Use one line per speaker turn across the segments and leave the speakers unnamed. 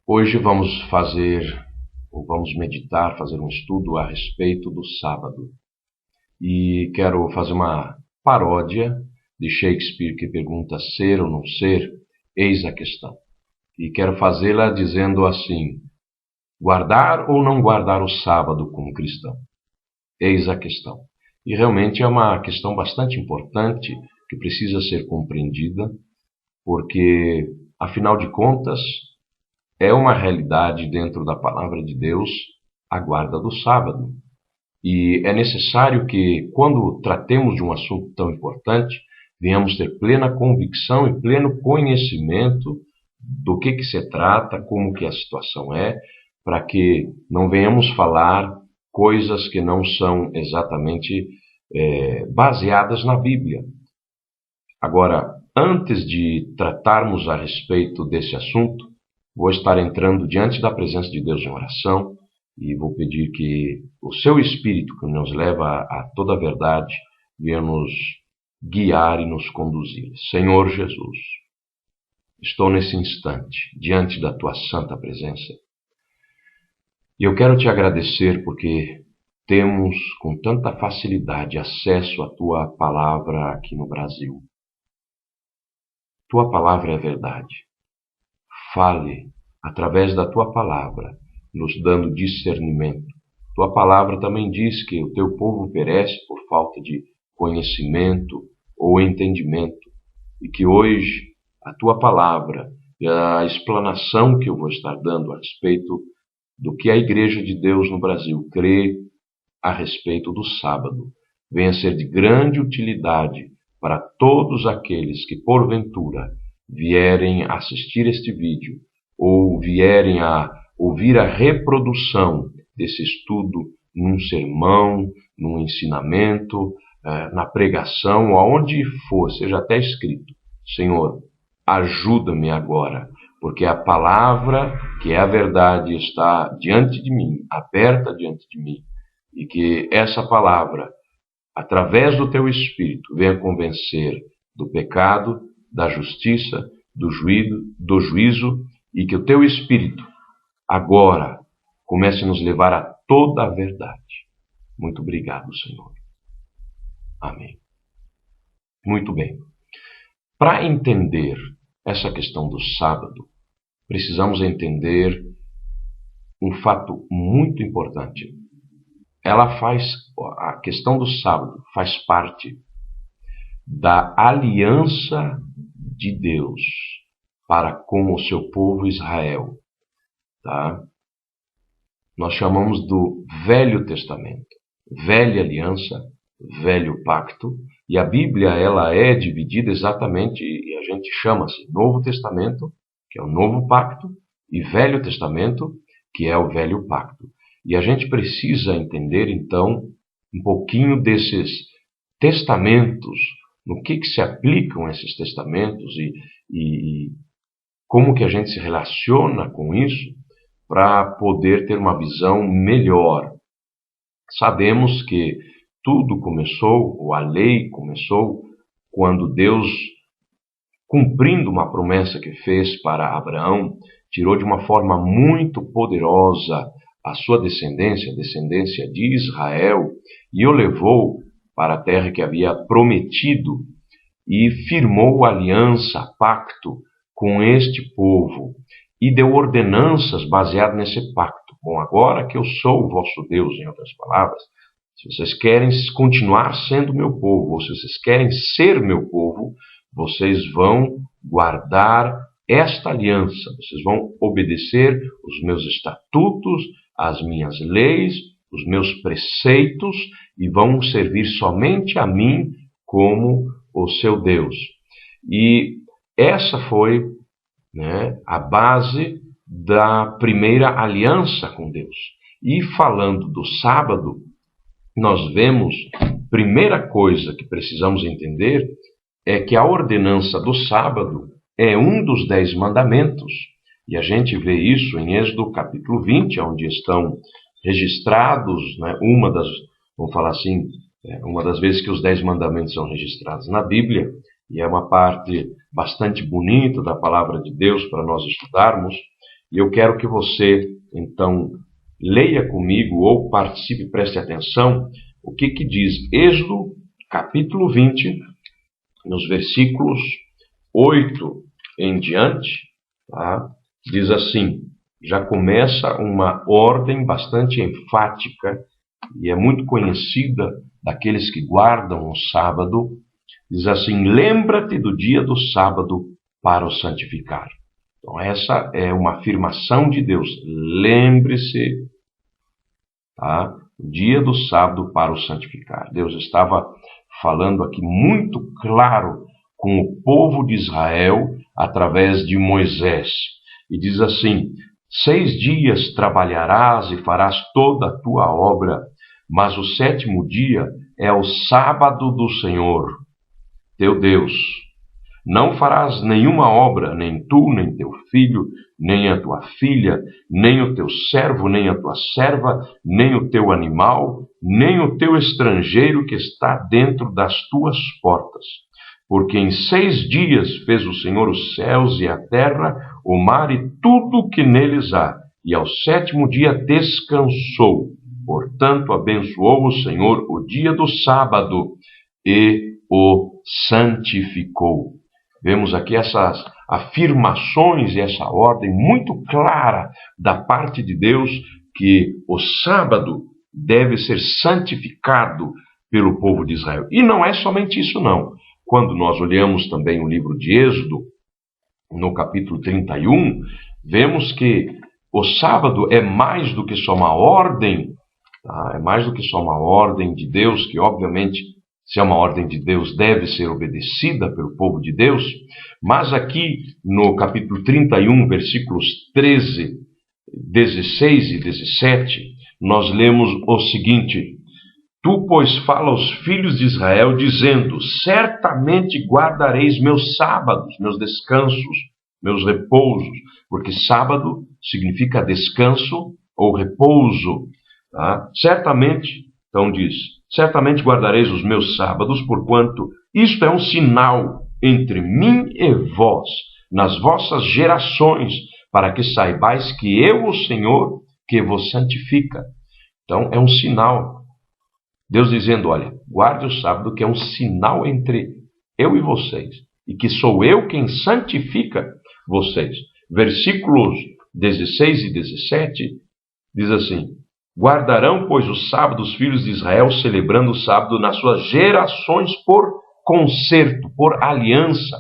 Hoje vamos meditar, fazer um estudo a respeito do sábado. E quero fazer uma paródia de Shakespeare que pergunta ser ou não ser, eis a questão. E quero fazê-la dizendo assim: guardar ou não guardar o sábado como cristão? Eis a questão. E realmente é uma questão bastante importante que precisa ser compreendida, porque, afinal de contas, é uma realidade dentro da palavra de Deus a guarda do sábado. E é necessário que, quando tratemos de um assunto tão importante, venhamos ter plena convicção e pleno conhecimento do que se trata, como que a situação é, para que não venhamos falar coisas que não são exatamente baseadas na Bíblia. Agora, antes de tratarmos a respeito desse assunto, vou estar entrando diante da presença de Deus em oração e vou pedir que o seu Espírito, que nos leva a toda a verdade, venha nos guiar e nos conduzir. Senhor Jesus, estou nesse instante diante da tua santa presença e eu quero te agradecer porque temos com tanta facilidade acesso à tua palavra aqui no Brasil. Tua palavra é verdade. Fale através da tua palavra, nos dando discernimento. Tua palavra também diz que o teu povo perece por falta de conhecimento ou entendimento, e que hoje a tua palavra e a explanação que eu vou estar dando a respeito do que a Igreja de Deus no Brasil crê a respeito do sábado venha ser de grande utilidade para todos aqueles que, porventura, vierem assistir este vídeo ou vierem a ouvir a reprodução desse estudo num sermão, num ensinamento, na pregação, aonde for, seja até escrito. Senhor, ajuda-me agora, porque a palavra, que é a verdade, está diante de mim, aberta diante de mim, e que essa palavra, através do teu Espírito, venha convencer do pecado, da justiça, do juízo, e que o teu Espírito agora comece a nos levar a toda a verdade. Muito obrigado, Senhor. Amém. Muito bem. Para entender essa questão do sábado, precisamos entender um fato muito importante. A questão do sábado faz parte da aliança de Deus para com o seu povo Israel. Tá? Nós chamamos do Velho Testamento, Velha Aliança, Velho Pacto, e a Bíblia ela é dividida exatamente, e a gente chama-se Novo Testamento, que é o Novo Pacto, e Velho Testamento, que é o Velho Pacto. E a gente precisa entender, então, um pouquinho desses testamentos, no que se aplicam esses testamentos e como que a gente se relaciona com isso para poder ter uma visão melhor. Sabemos que tudo começou, ou a lei começou, quando Deus, cumprindo uma promessa que fez para Abraão, tirou de uma forma muito poderosa a sua descendência, a descendência de Israel, e o levou para a terra que havia prometido e firmou aliança, pacto com este povo e deu ordenanças baseadas nesse pacto. Bom, agora que eu sou o vosso Deus, em outras palavras, se vocês querem continuar sendo meu povo, ou se vocês querem ser meu povo, vocês vão guardar esta aliança, vocês vão obedecer os meus estatutos, as minhas leis, os meus preceitos e vão servir somente a mim como o seu Deus. E essa foi a base da primeira aliança com Deus. E falando do sábado, nós vemos, primeira coisa que precisamos entender é que a ordenança do sábado é um dos 10 mandamentos. E a gente vê isso em Êxodo capítulo 20, onde estão registrados, uma das vezes que os 10 mandamentos são registrados na Bíblia, e é uma parte bastante bonita da palavra de Deus para nós estudarmos. E eu quero que você, então, leia comigo ou participe, preste atenção, o que diz Êxodo, capítulo 20, nos versículos 8 em diante, tá? Diz assim, já começa uma ordem bastante enfática e é muito conhecida daqueles que guardam o sábado. Diz assim, lembra-te do dia do sábado para o santificar. Então essa é uma afirmação de Deus, lembre-se, tá? O dia do sábado para o santificar. Deus estava falando aqui muito claro com o povo de Israel através de Moisés. E diz assim, 6 dias trabalharás e farás toda a tua obra, mas o 7º dia é o sábado do Senhor, teu Deus. Não farás nenhuma obra, nem tu, nem teu filho, nem a tua filha, nem o teu servo, nem a tua serva, nem o teu animal, nem o teu estrangeiro que está dentro das tuas portas. Porque em 6 dias fez o Senhor os céus e a terra, o mar e tudo o que neles há, e ao 7º dia descansou. Portanto, abençoou o Senhor o dia do sábado e o santificou. Vemos aqui essas afirmações e essa ordem muito clara da parte de Deus que o sábado deve ser santificado pelo povo de Israel. E não é somente isso, não. Quando nós olhamos também o livro de Êxodo, no capítulo 31, vemos que o sábado é mais do que só uma ordem, tá? É mais do que só uma ordem de Deus, que obviamente, se é uma ordem de Deus, deve ser obedecida pelo povo de Deus. Mas aqui no capítulo 31, versículos 13, 16 e 17, nós lemos o seguinte: Tu, pois, fala aos filhos de Israel, dizendo, certamente guardareis meus sábados, meus descansos, meus repousos, porque sábado significa descanso ou repouso. Tá? Certamente, então diz, certamente guardareis os meus sábados, porquanto isto é um sinal entre mim e vós, nas vossas gerações, para que saibais que eu, o Senhor, que vos santifica. Então, é um sinal. Deus dizendo, olha, guarde o sábado, que é um sinal entre eu e vocês, e que sou eu quem santifica vocês. Versículos 16 e 17 diz assim, guardarão, pois, o sábado os filhos de Israel, celebrando o sábado nas suas gerações por concerto, por aliança,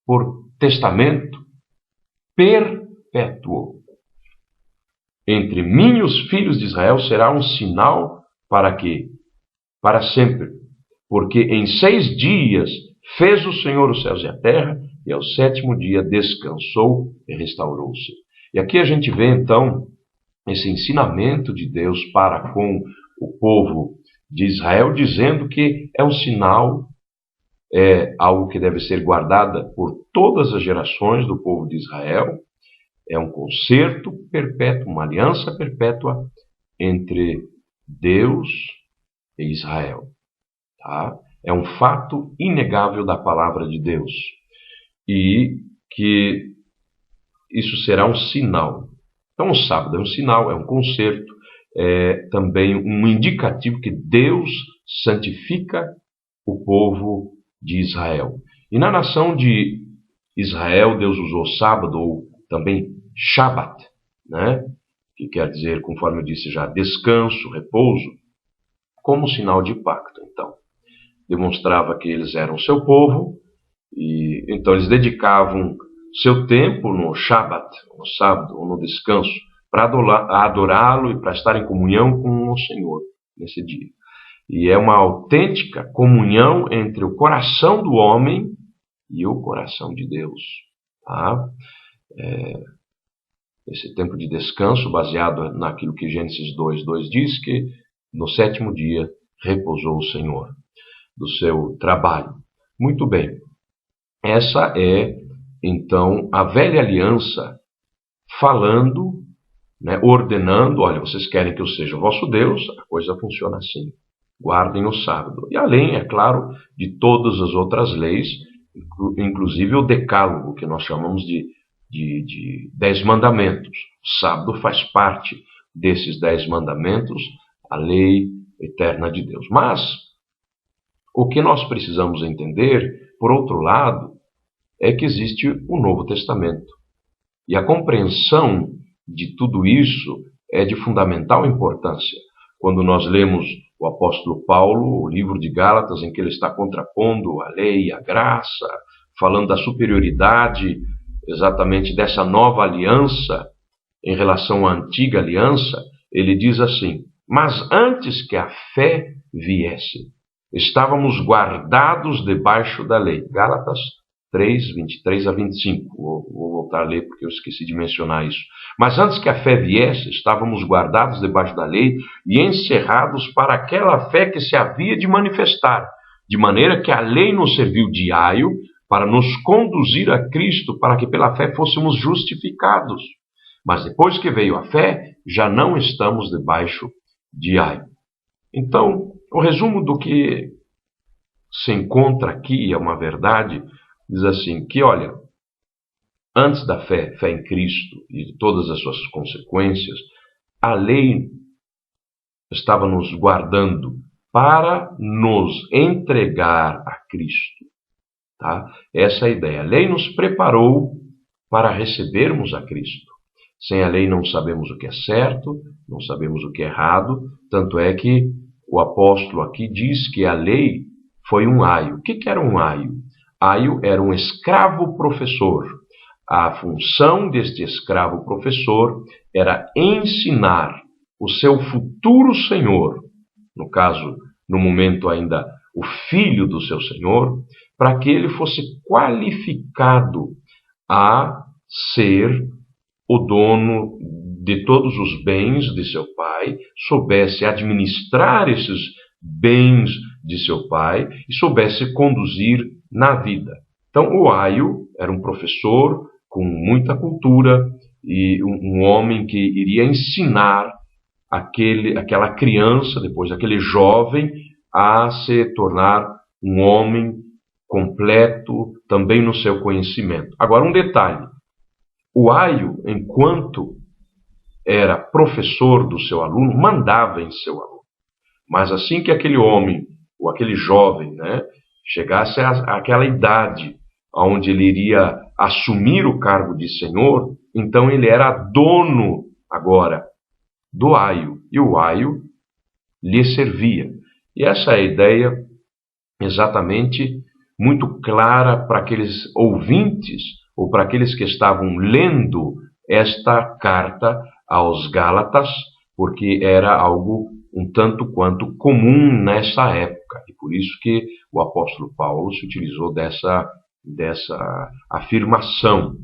por testamento perpétuo. Entre mim e os filhos de Israel será um sinal para quê? Para sempre. Porque em 6 dias fez o Senhor os céus e a terra, e ao 7º dia descansou e restaurou-se. E aqui a gente vê então esse ensinamento de Deus para com o povo de Israel, dizendo que é um sinal, é algo que deve ser guardado por todas as gerações do povo de Israel, é um concerto perpétuo, uma aliança perpétua entre Deus e Israel. Tá? É um fato inegável da palavra de Deus. E que isso será um sinal. Então o sábado é um sinal, é um concerto, é também um indicativo que Deus santifica o povo de Israel. E na nação de Israel, Deus usou sábado, ou também Shabat, né? Que quer dizer, conforme eu disse já, descanso, repouso, como sinal de pacto. Então, demonstrava que eles eram seu povo, e então eles dedicavam seu tempo no Shabat, no sábado, ou no descanso, para adorá-lo e para estar em comunhão com o Senhor nesse dia. E é uma autêntica comunhão entre o coração do homem e o coração de Deus. Tá? Esse tempo de descanso, baseado naquilo que Gênesis 2:2 diz, que no 7º dia repousou o Senhor do seu trabalho. Muito bem. Essa é, então, a velha aliança falando, né, ordenando, olha, vocês querem que eu seja o vosso Deus, a coisa funciona assim. Guardem o sábado. E além, é claro, de todas as outras leis, inclusive o decálogo, que nós chamamos de de 10 mandamentos. O sábado faz parte desses 10 mandamentos, a lei eterna de Deus. Mas o que nós precisamos entender, por outro lado, é que existe o Novo Testamento. E a compreensão de tudo isso é de fundamental importância. Quando nós lemos o apóstolo Paulo, o livro de Gálatas, em que ele está contrapondo a lei e a graça, falando da superioridade exatamente dessa nova aliança em relação à antiga aliança, ele diz assim: mas antes que a fé viesse, estávamos guardados debaixo da lei. Gálatas 3, 23 a 25. Vou voltar a ler porque eu esqueci de mencionar isso. Mas antes que a fé viesse, estávamos guardados debaixo da lei e encerrados para aquela fé que se havia de manifestar, de maneira que a lei nos serviu de aio para nos conduzir a Cristo, para que pela fé fôssemos justificados. Mas depois que veio a fé, já não estamos debaixo de aio. Então, o resumo do que se encontra aqui é uma verdade. Diz assim, que olha, antes da fé em Cristo e de todas as suas consequências, a lei estava nos guardando para nos entregar a Cristo. Tá? Essa é a ideia. A lei nos preparou para recebermos a Cristo. Sem a lei não sabemos o que é certo, não sabemos o que é errado, tanto é que o apóstolo aqui diz que a lei foi um aio. O que era um aio? Aio era um escravo professor. A função deste escravo professor era ensinar o seu futuro senhor, no caso, no momento ainda, o filho do seu senhor, para que ele fosse qualificado a ser o dono de todos os bens de seu pai, soubesse administrar esses bens de seu pai e soubesse conduzir na vida. Então, o aio era um professor com muita cultura e um homem que iria ensinar aquela criança, depois aquele jovem, a se tornar um homem completo também no seu conhecimento. Agora, um detalhe. O aio, enquanto era professor do seu aluno, mandava em seu aluno. Mas assim que aquele homem, ou aquele jovem, chegasse àquela idade onde ele iria assumir o cargo de senhor, então ele era dono agora do aio, e o aio lhe servia. E essa é a ideia exatamente muito clara para aqueles ouvintes, ou para aqueles que estavam lendo esta carta aos Gálatas, porque era algo um tanto quanto comum nessa época. E por isso que o apóstolo Paulo se utilizou dessa afirmação,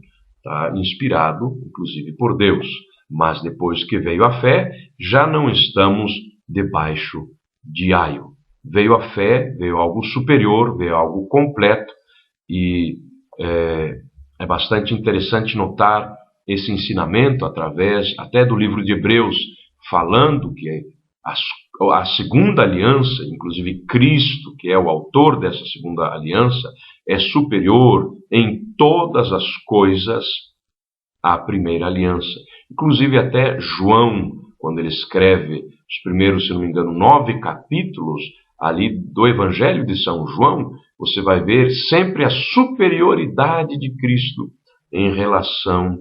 tá? Inspirado, inclusive, por Deus. Mas depois que veio a fé, já não estamos debaixo de aio. Veio a fé, veio algo superior, veio algo completo, e é bastante interessante notar esse ensinamento através até do livro de Hebreus, falando que a segunda aliança, inclusive Cristo, que é o autor dessa segunda aliança, é superior em todas as coisas à primeira aliança. Inclusive até João, quando ele escreve os primeiros, se não me engano, 9 capítulos ali do Evangelho de São João, você vai ver sempre a superioridade de Cristo em relação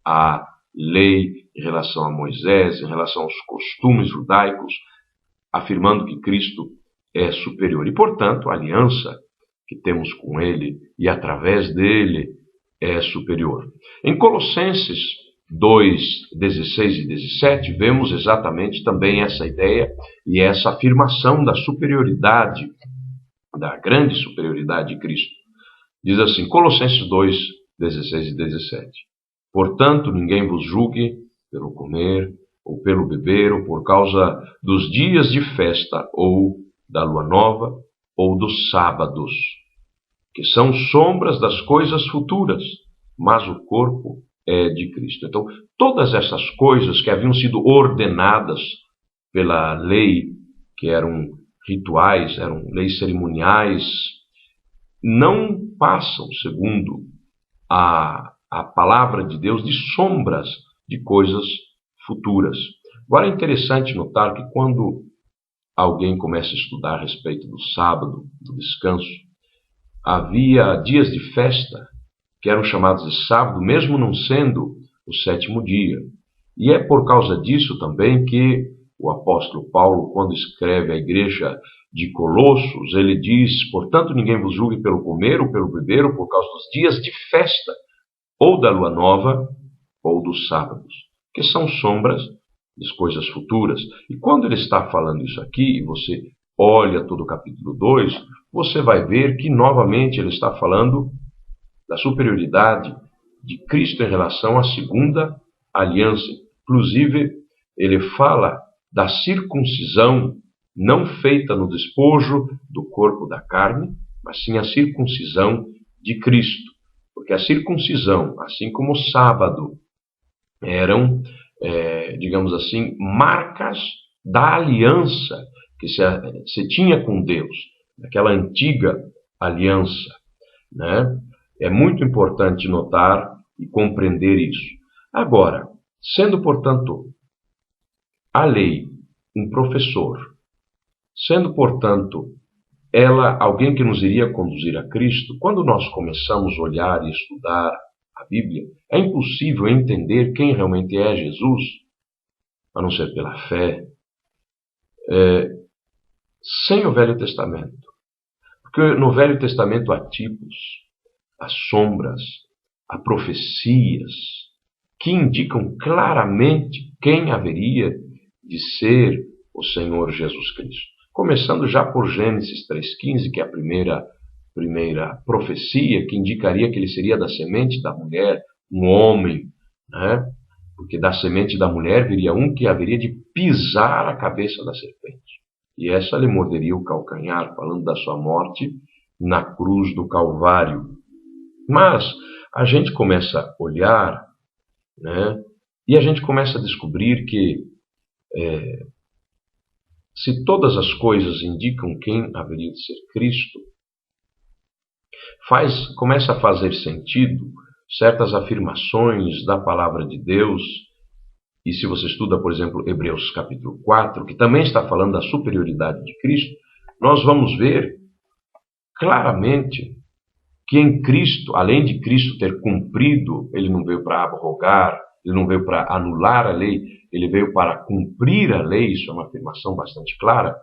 à lei, em relação a Moisés, em relação aos costumes judaicos, afirmando que Cristo é superior. E, portanto, a aliança que temos com ele e através dele é superior. Em Colossenses 2, 16 e 17, vemos exatamente também essa ideia e essa afirmação da superioridade, da grande superioridade de Cristo. Diz assim, Colossenses 2, 16 e 17. Portanto, ninguém vos julgue pelo comer, ou pelo beber, ou por causa dos dias de festa, ou da lua nova, ou dos sábados, que são sombras das coisas futuras, mas o corpo é de Cristo. Então, todas essas coisas que haviam sido ordenadas pela lei, que eram rituais, eram leis cerimoniais, não passam, segundo a a palavra de Deus de sombras de coisas futuras. Agora é interessante notar que quando alguém começa a estudar a respeito do sábado, do descanso, havia dias de festa que eram chamados de sábado, mesmo não sendo o sétimo dia. E é por causa disso também que o apóstolo Paulo, quando escreve à igreja de Colossos, ele diz: portanto, ninguém vos julgue pelo comer ou pelo beber, ou por causa dos dias de festa, ou da lua nova, ou dos sábados, que são sombras das coisas futuras. E quando ele está falando isso aqui, e você olha todo o capítulo 2, você vai ver que novamente ele está falando da superioridade de Cristo em relação à segunda aliança. Inclusive, ele fala da circuncisão não feita no despojo do corpo da carne, mas sim a circuncisão de Cristo. Porque a circuncisão, assim como o sábado, eram, digamos assim, marcas da aliança que se tinha com Deus, daquela antiga aliança, né? É muito importante notar e compreender isso. Agora, sendo, portanto, a lei um professor, sendo, portanto, ela alguém que nos iria conduzir a Cristo, quando nós começamos a olhar e estudar a Bíblia, é impossível entender quem realmente é Jesus, a não ser pela fé, sem o Velho Testamento. Porque no Velho Testamento há tipos, há sombras, há profecias que indicam claramente quem haveria de ser o Senhor Jesus Cristo. Começando já por Gênesis 3,15, que é a primeira profecia, que indicaria que ele seria da semente da mulher, um homem, né? Porque da semente da mulher viria um que haveria de pisar a cabeça da serpente. E essa lhe morderia o calcanhar, falando da sua morte na cruz do Calvário. Mas a gente começa a olhar, né? E a gente começa a descobrir que se todas as coisas indicam quem haveria de ser Cristo, começa a fazer sentido certas afirmações da palavra de Deus. E se você estuda, por exemplo, Hebreus capítulo 4, que também está falando da superioridade de Cristo, nós vamos ver claramente que em Cristo, além de Cristo ter cumprido, ele não veio para abrogar, ele não veio para anular a lei, ele veio para cumprir a lei. Isso é uma afirmação bastante clara.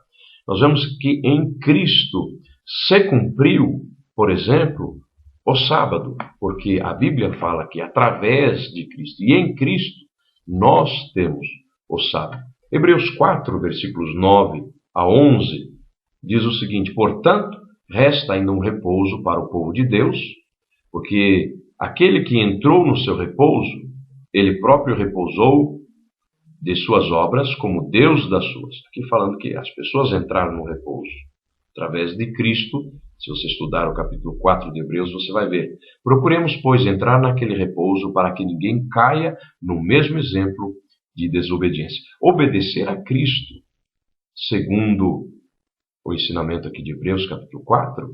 Nós vemos que em Cristo se cumpriu, por exemplo, o sábado, porque a Bíblia fala que através de Cristo e em Cristo nós temos o sábado. Hebreus 4, versículos 9 a 11, diz o seguinte: portanto, resta ainda um repouso para o povo de Deus, porque aquele que entrou no seu repouso, ele próprio repousou de suas obras como Deus das suas. Aqui falando que as pessoas entraram no repouso através de Cristo. Se você estudar o capítulo 4 de Hebreus, você vai ver. Procuremos, pois, entrar naquele repouso para que ninguém caia no mesmo exemplo de desobediência. Obedecer a Cristo, segundo o ensinamento aqui de Hebreus capítulo 4,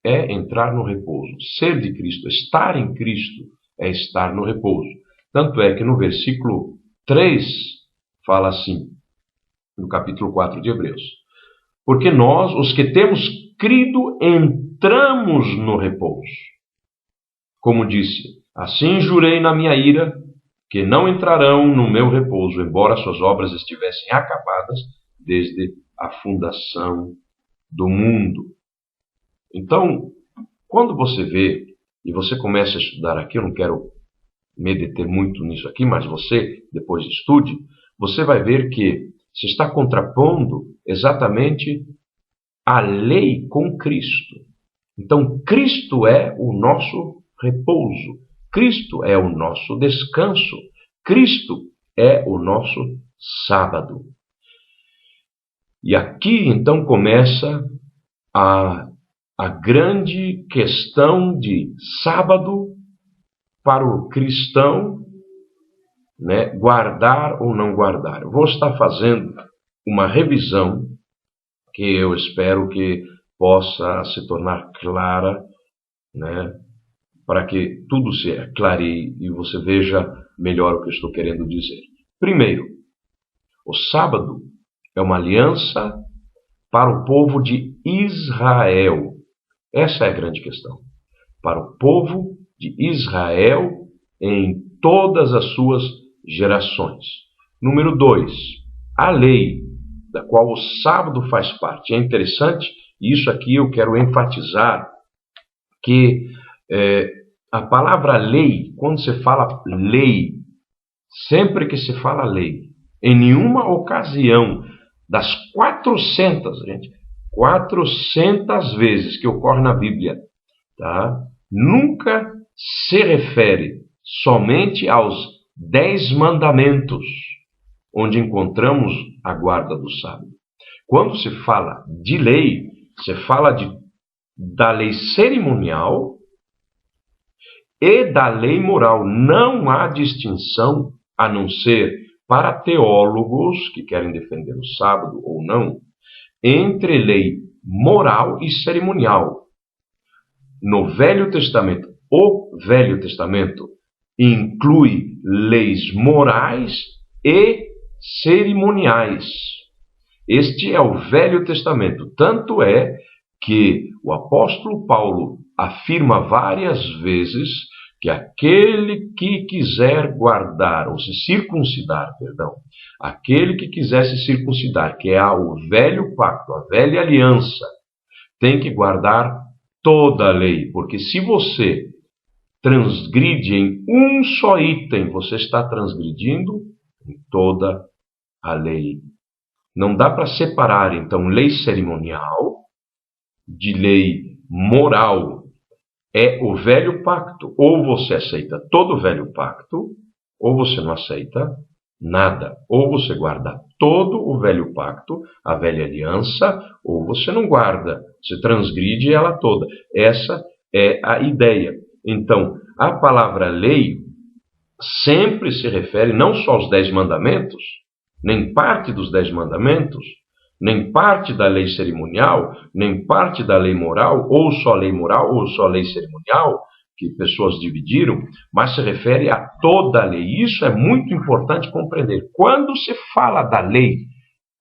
é entrar no repouso. Ser de Cristo, estar em Cristo, é estar no repouso. Tanto é que no versículo 3 fala assim, no capítulo 4 de Hebreus: porque nós, os que temos crido, entramos no repouso. Como disse, assim jurei na minha ira, que não entrarão no meu repouso, embora suas obras estivessem acabadas desde a fundação do mundo. Então, quando você vê, e você começa a estudar aqui, eu não quero me deter muito nisso aqui, mas você depois estude, você vai ver que se está contrapondo exatamente a lei com Cristo. Então, Cristo é o nosso repouso, Cristo é o nosso descanso, Cristo é o nosso sábado. E aqui, então, começa a grande questão de sábado para o cristão, né, guardar ou não guardar. Eu vou estar fazendo uma revisão que eu espero que possa se tornar clara, né, para que tudo se clareie e você veja melhor o que eu estou querendo dizer. Primeiro, o sábado é uma aliança para o povo de Israel. Essa é a grande questão. Para o povo de Israel em todas as suas gerações. Número 2, a lei da qual o sábado faz parte. É interessante, e isso aqui eu quero enfatizar, que a palavra lei, quando se fala lei, sempre que se fala lei, em nenhuma ocasião das 400 vezes que ocorre na Bíblia, tá? Nunca se refere somente aos 10 mandamentos, onde encontramos a guarda do sábado. Quando se fala de lei, se fala da lei cerimonial e da lei moral. Não há distinção, a não ser para teólogos que querem defender o sábado ou não, entre lei moral e cerimonial. No Velho Testamento, o Velho Testamento inclui leis morais e cerimoniais. Este é o Velho Testamento. Tanto é que o apóstolo Paulo afirma várias vezes que aquele que quiser guardar, ou se circuncidar, aquele que quiser se circuncidar, que é o velho pacto, a velha aliança, tem que guardar toda a lei, porque se você transgride em um só item, você está transgredindo em toda a lei. Não dá para separar, então, lei cerimonial de lei moral. É o velho pacto. Ou você aceita todo o velho pacto, ou você não aceita nada. Ou você guarda todo o velho pacto, a velha aliança, ou você não guarda. Você transgride ela toda. Essa é a ideia. Então, a palavra lei sempre se refere não só aos 10 mandamentos, nem parte dos 10 mandamentos, nem parte da lei cerimonial, nem parte da lei moral, ou só lei moral, ou só lei cerimonial, que pessoas dividiram, mas se refere a toda a lei. Isso é muito importante compreender. Quando se fala da lei,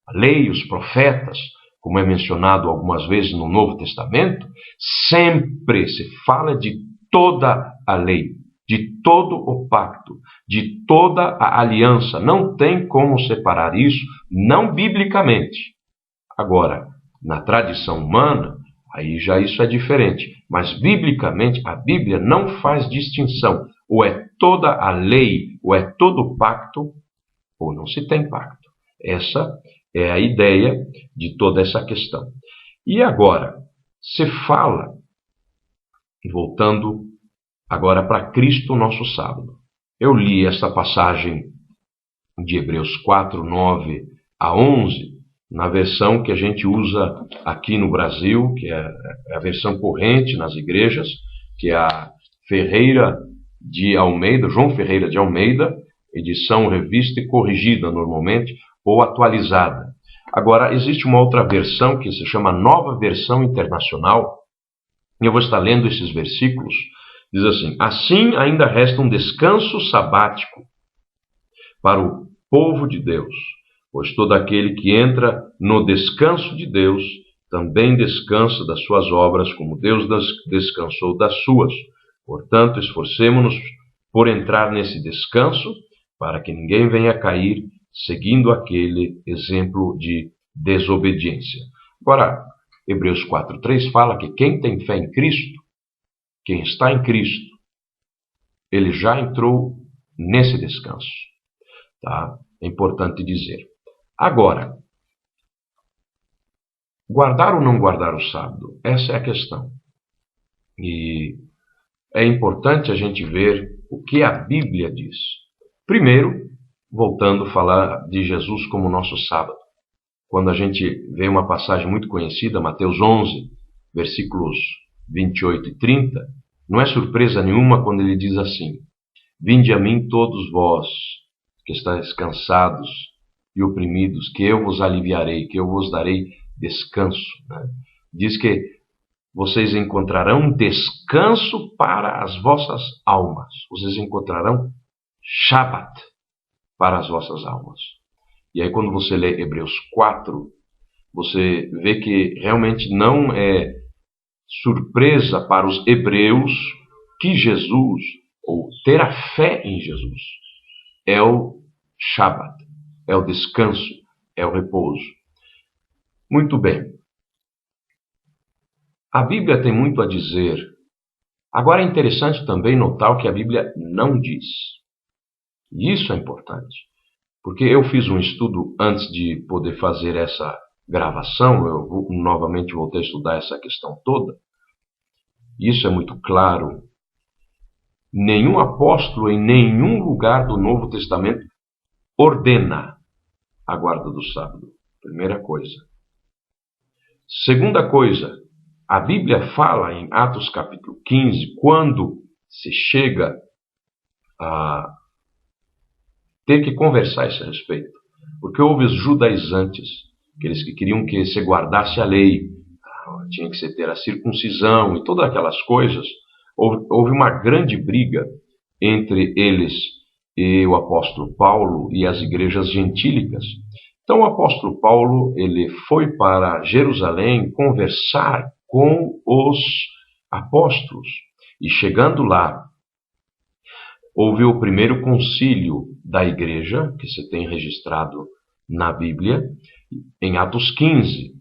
a lei, os profetas, como é mencionado algumas vezes no Novo Testamento, sempre se fala de toda a lei, de todo o pacto, de toda a aliança. Não tem como separar isso, não biblicamente. Agora, na tradição humana, aí já isso é diferente. Mas, biblicamente, a Bíblia não faz distinção. Ou é toda a lei, ou é todo o pacto, ou não se tem pacto. Essa é a ideia de toda essa questão. E agora, se fala, voltando agora para Cristo, nosso sábado. Eu li essa passagem de Hebreus 4, 9 a 11, na versão que a gente usa aqui no Brasil, que é a versão corrente nas igrejas, que é a Ferreira de Almeida, João Ferreira de Almeida, edição revista e corrigida normalmente, ou atualizada. Agora, existe uma outra versão que se chama Nova Versão Internacional, e eu vou estar lendo esses versículos. Diz assim: assim ainda resta um descanso sabático para o povo de Deus, pois todo aquele que entra no descanso de Deus também descansa das suas obras, como Deus descansou das suas. Portanto, esforcemo-nos por entrar nesse descanso, para que ninguém venha a cair seguindo aquele exemplo de desobediência. Agora, Hebreus 4:3 fala que quem tem fé em Cristo, quem está em Cristo, ele já entrou nesse descanso. Tá? É importante dizer. Agora, guardar ou não guardar o sábado? Essa é a questão. E é importante a gente ver o que a Bíblia diz. Primeiro, voltando a falar de Jesus como nosso sábado. Quando a gente vê uma passagem muito conhecida, Mateus 11, versículos 28 e 30, não é surpresa nenhuma quando ele diz assim: vinde a mim todos vós, que estáis cansados e oprimidos, que eu vos aliviarei, que eu vos darei descanso. Né? Diz que vocês encontrarão descanso para as vossas almas. Vocês encontrarão Shabat para as vossas almas. E aí quando você lê Hebreus 4, você vê que realmente não é surpresa para os hebreus que Jesus, ou ter a fé em Jesus, é o Shabat, é o descanso, é o repouso. Muito bem. A Bíblia tem muito a dizer. Agora é interessante também notar o que a Bíblia não diz. E isso é importante, porque eu fiz um estudo antes de poder fazer essa gravação, eu novamente voltei a estudar essa questão toda. Isso é muito claro. Nenhum apóstolo em nenhum lugar do Novo Testamento ordena a guarda do sábado. Primeira coisa. Segunda coisa, a Bíblia fala em Atos capítulo 15, quando se chega a ter que conversar a esse respeito. Porque houve os judaizantes, aqueles que queriam que se guardasse a lei, tinha que se ter a circuncisão e todas aquelas coisas. Houve uma grande briga entre eles e o apóstolo Paulo e as igrejas gentílicas. Então o apóstolo Paulo ele foi para Jerusalém conversar com os apóstolos. E chegando lá, houve o primeiro concílio da igreja, que se tem registrado na Bíblia, em Atos 15.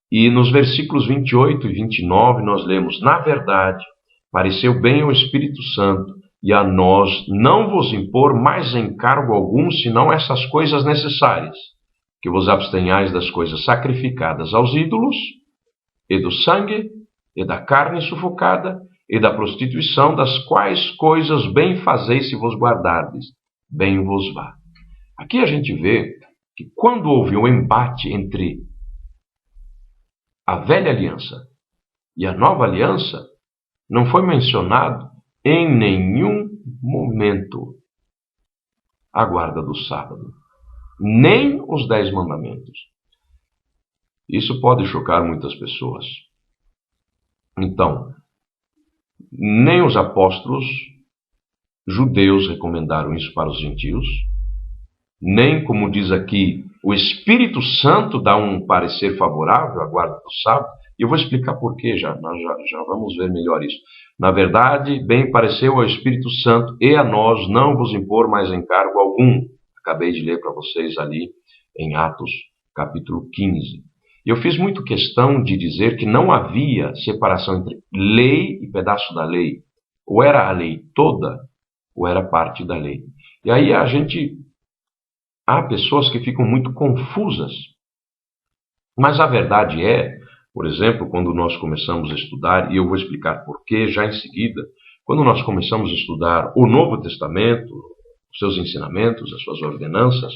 E nos versículos 28 e 29 nós lemos: na verdade, pareceu bem ao Espírito Santo e a nós não vos impor mais encargo algum, senão essas coisas necessárias, que vos abstenhais das coisas sacrificadas aos ídolos, e do sangue, e da carne sufocada, e da prostituição, das quais coisas bem fazeis se vos guardardes, bem vos vá. Aqui a gente vê que quando houve um embate entre a velha aliança e a nova aliança, não foi mencionado em nenhum momento a guarda do sábado, nem os 10 mandamentos. Isso pode chocar muitas pessoas. Então, nem os apóstolos judeus recomendaram isso para os gentios, nem, como diz aqui, o Espírito Santo dá um parecer favorável à guarda do sábado. E eu vou explicar por quê, nós já vamos ver melhor isso. Na verdade, bem pareceu ao Espírito Santo e a nós não vos impor mais encargo algum. Acabei de ler para vocês ali em Atos, capítulo 15. E eu fiz muito questão de dizer que não havia separação entre lei e pedaço da lei. Ou era a lei toda, ou era parte da lei. E aí há pessoas que ficam muito confusas. Mas a verdade é, por exemplo, quando nós começamos a estudar, e eu vou explicar por quê já em seguida, quando nós começamos a estudar o Novo Testamento, os seus ensinamentos, as suas ordenanças,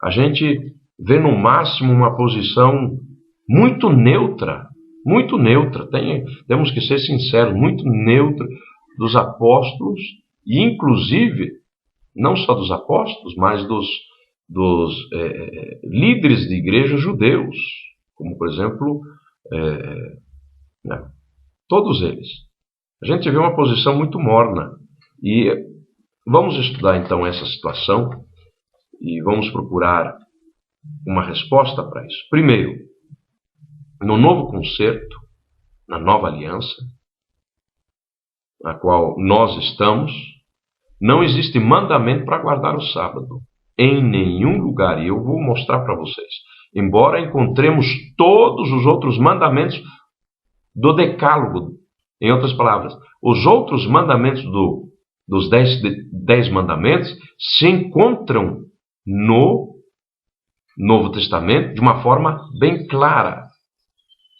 a gente vê no máximo uma posição muito neutra, temos que ser sinceros, muito neutra dos apóstolos, e inclusive, não só dos apóstolos, mas dos líderes de igreja judeus, como por exemplo, todos eles. A gente vê uma posição muito morna, e vamos estudar então essa situação, e vamos procurar uma resposta para isso. Primeiro, no novo concerto, na nova aliança, na qual nós estamos, não existe mandamento para guardar o sábado. Em nenhum lugar. E eu vou mostrar para vocês. Embora encontremos todos os outros mandamentos do decálogo, em outras palavras, os outros mandamentos dos 10 mandamentos se encontram no Novo Testamento de uma forma bem clara.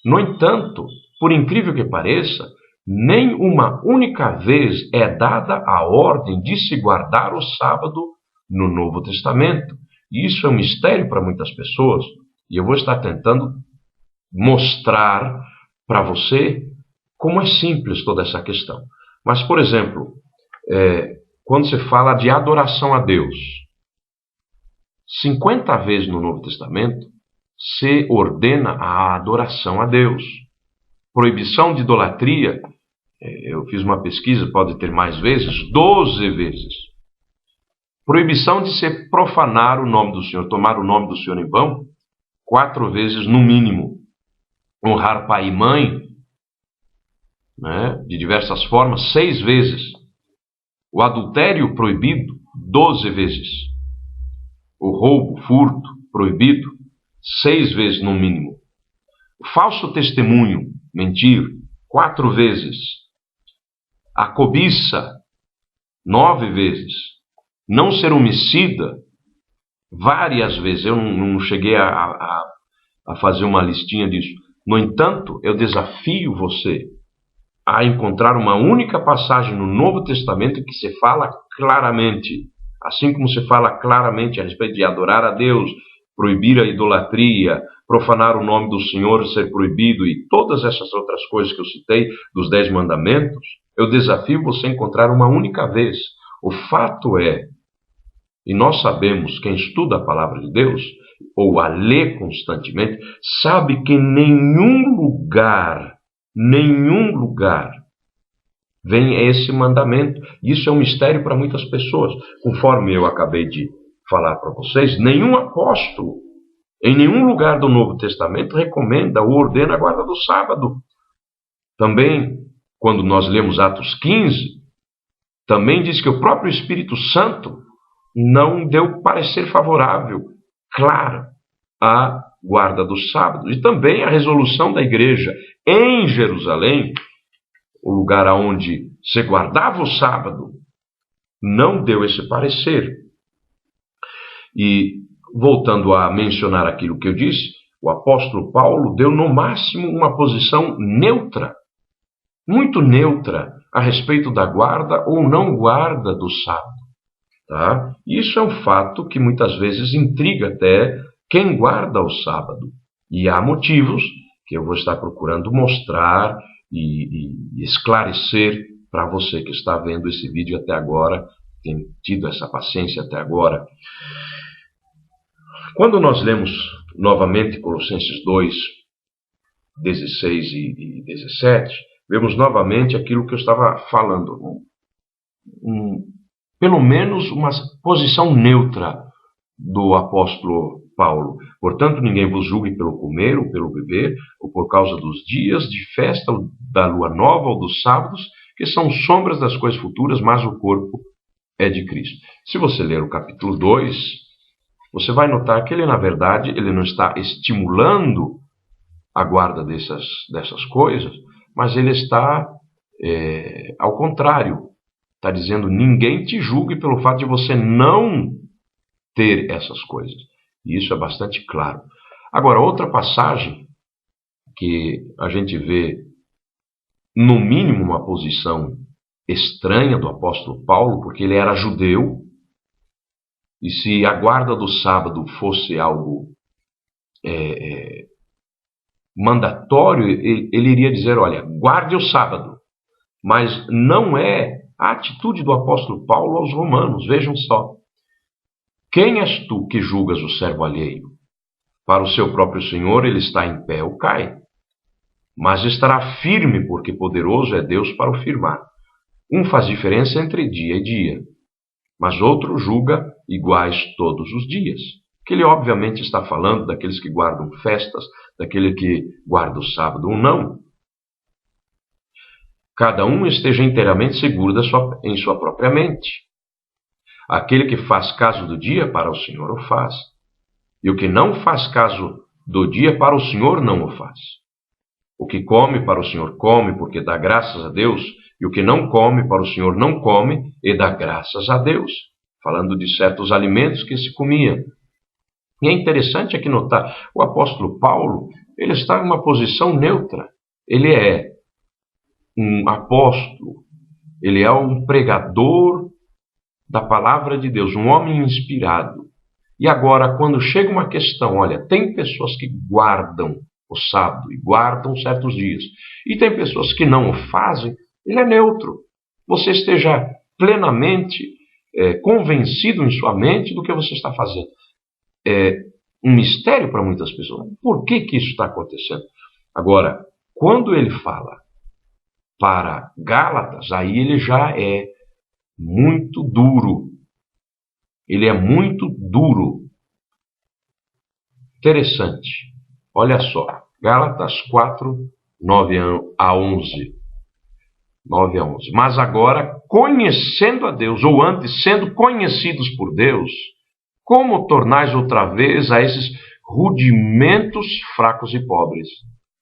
No entanto, por incrível que pareça, nem uma única vez é dada a ordem de se guardar o sábado no Novo Testamento. E isso é um mistério para muitas pessoas, e eu vou estar tentando mostrar para você como é simples toda essa questão. Mas, por exemplo, quando se fala de adoração a Deus, 50 vezes no Novo Testamento se ordena a adoração a Deus. Proibição de idolatria, eu fiz uma pesquisa, pode ter mais vezes, 12 vezes. Proibição de se profanar o nome do Senhor, tomar o nome do Senhor em vão, 4 vezes no mínimo. Honrar pai e mãe, né, de diversas formas, 6 vezes. O adultério proibido, 12 vezes. O roubo, furto, proibido, 6 vezes no mínimo. O falso testemunho, mentir, 4 vezes. A cobiça, 9 vezes. Não ser homicida, várias vezes. Eu não cheguei a fazer uma listinha disso. No entanto, eu desafio você a encontrar uma única passagem no Novo Testamento que se fala claramente, assim como se fala claramente a respeito de adorar a Deus, proibir a idolatria, profanar o nome do Senhor ser proibido e todas essas outras coisas que eu citei dos 10 mandamentos, eu desafio você a encontrar uma única vez. O fato é, e nós sabemos, quem estuda a palavra de Deus, ou a lê constantemente, sabe que em nenhum lugar vem esse mandamento. Isso é um mistério para muitas pessoas. Conforme eu acabei de falar para vocês, nenhum apóstolo, em nenhum lugar do Novo Testamento, recomenda ou ordena a guarda do sábado. Também, quando nós lemos Atos 15, também diz que o próprio Espírito Santo não deu parecer favorável, claro, à guarda do sábado. E também a resolução da igreja em Jerusalém, o lugar onde se guardava o sábado, não deu esse parecer. E, voltando a mencionar aquilo que eu disse, o apóstolo Paulo deu no máximo uma posição neutra, muito neutra, a respeito da guarda ou não guarda do sábado. Tá? Isso é um fato que muitas vezes intriga até quem guarda o sábado. E há motivos que eu vou estar procurando mostrar e esclarecer para você que está vendo esse vídeo até agora, tem tido essa paciência até agora. Quando nós lemos novamente Colossenses 2, 16 e 17, vemos novamente aquilo que eu estava falando. Pelo menos uma posição neutra do apóstolo Paulo. Portanto, ninguém vos julgue pelo comer ou pelo beber, ou por causa dos dias de festa, ou da lua nova ou dos sábados, que são sombras das coisas futuras, mas o corpo é de Cristo. Se você ler o capítulo 2, você vai notar que ele, na verdade, ele não está estimulando a guarda dessas coisas, mas ele está, ao contrário, está dizendo, ninguém te julgue pelo fato de você não ter essas coisas. E isso é bastante claro. Agora, outra passagem que a gente vê, no mínimo, uma posição estranha do apóstolo Paulo, porque ele era judeu, e se a guarda do sábado fosse algo mandatório, ele iria dizer, olha, guarde o sábado. Mas não é a atitude do apóstolo Paulo aos romanos. Vejam só. Quem és tu que julgas o servo alheio? Para o seu próprio Senhor ele está em pé ou cai. Mas estará firme, porque poderoso é Deus para o firmar. Um faz diferença entre dia e dia, mas outro julga iguais todos os dias. Que ele obviamente está falando daqueles que guardam festas, daquele que guarda o sábado ou não. Cada um esteja inteiramente seguro em sua própria mente. Aquele que faz caso do dia, para o Senhor o faz. E o que não faz caso do dia, para o Senhor não o faz. O que come, para o Senhor come, porque dá graças a Deus. E o que não come, para o Senhor não come, e dá graças a Deus. Falando de certos alimentos que se comia. E é interessante aqui notar, o apóstolo Paulo, ele está em uma posição neutra. Ele é um apóstolo, ele é um pregador da palavra de Deus, um homem inspirado. E agora, quando chega uma questão, olha, tem pessoas que guardam o sábado e guardam certos dias, e tem pessoas que não o fazem, ele é neutro. Você esteja plenamente convencido em sua mente do que você está fazendo. É um mistério para muitas pessoas. Por que isso está acontecendo? Agora, Quando ele fala para Gálatas, aí ele já é muito duro. Ele é muito duro. Interessante. Olha só. Gálatas 4, 9 a 11. 9 a 11. Mas agora, conhecendo a Deus, ou antes, sendo conhecidos por Deus, como tornais outra vez a esses rudimentos fracos e pobres,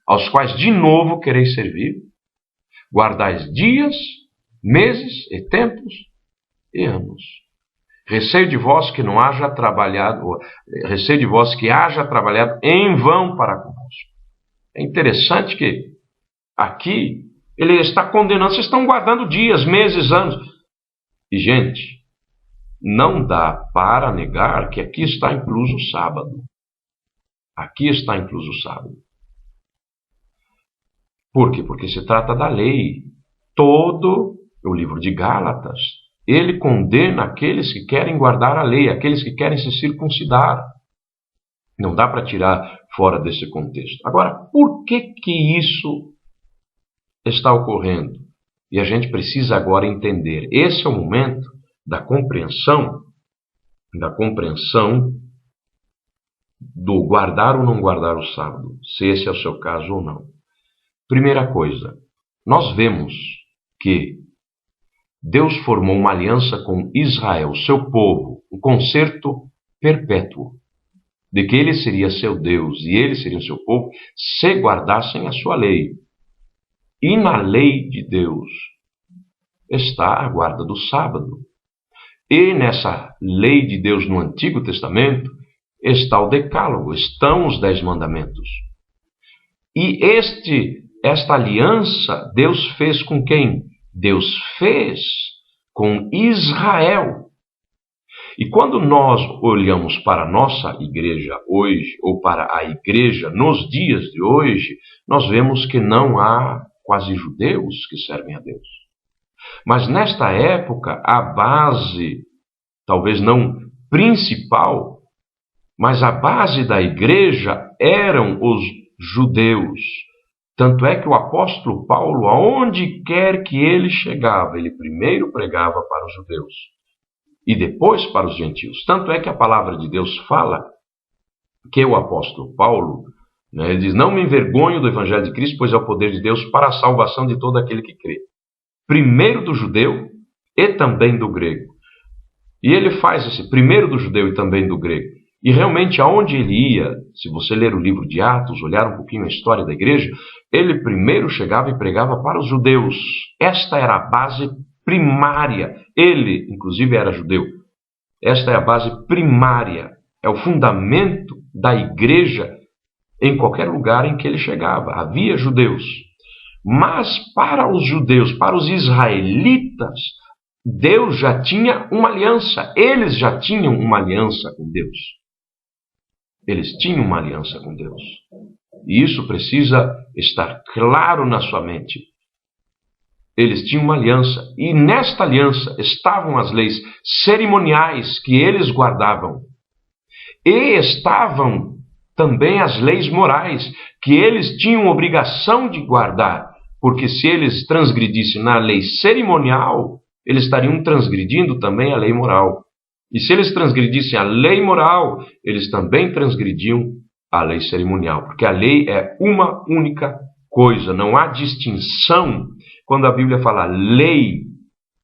aos quais de novo quereis servir? Guardais dias, meses e tempos e anos. Receio de vós que não haja trabalhado, receio de vós que haja trabalhado em vão para convosco. É interessante que aqui ele está condenando, vocês estão guardando dias, meses, anos. E, gente, não dá para negar que aqui está incluso o sábado. Aqui está incluso o sábado. Por quê? Porque se trata da lei. Todo o livro de Gálatas, ele condena aqueles que querem guardar a lei, aqueles que querem se circuncidar. Não dá para tirar fora desse contexto. Agora, por que isso está ocorrendo? E a gente precisa agora entender. Esse é o momento da compreensão do guardar ou não guardar o sábado, se esse é o seu caso ou não. Primeira coisa, nós vemos que Deus formou uma aliança com Israel, seu povo, um concerto perpétuo, de que ele seria seu Deus e ele seria o seu povo, se guardassem a sua lei. E na lei de Deus está a guarda do sábado. E nessa lei de Deus no Antigo Testamento está o Decálogo, estão os 10 mandamentos. E esta aliança Deus fez com quem? Deus fez com Israel. E quando nós olhamos para a nossa igreja hoje, ou para a igreja nos dias de hoje, nós vemos que não há quase judeus que servem a Deus. Mas nesta época, a base, talvez não principal, mas a base da igreja eram os judeus. Tanto é que o apóstolo Paulo, aonde quer que ele chegava, ele primeiro pregava para os judeus e depois para os gentios. Tanto é que a palavra de Deus fala que o apóstolo Paulo, ele diz, não me envergonho do evangelho de Cristo, pois é o poder de Deus para a salvação de todo aquele que crê. Primeiro do judeu e também do grego. E ele faz esse primeiro do judeu e também do grego. E realmente aonde ele ia, se você ler o livro de Atos, olhar um pouquinho a história da igreja, ele primeiro chegava e pregava para os judeus. Esta era a base primária. Ele, inclusive, era judeu. Esta é a base primária. É o fundamento da igreja em qualquer lugar em que ele chegava. Havia judeus. Mas para os judeus, para os israelitas, Deus já tinha uma aliança. Eles já tinham uma aliança com Deus. Eles tinham uma aliança com Deus. E isso precisa estar claro na sua mente. Eles tinham uma aliança. E nesta aliança estavam as leis cerimoniais que eles guardavam. E estavam também as leis morais que eles tinham obrigação de guardar. Porque se eles transgredissem na lei cerimonial, eles estariam transgredindo também a lei moral. E se eles transgredissem a lei moral, eles também transgrediam a lei cerimonial. Porque a lei é uma única coisa, não há distinção. Quando a Bíblia fala lei,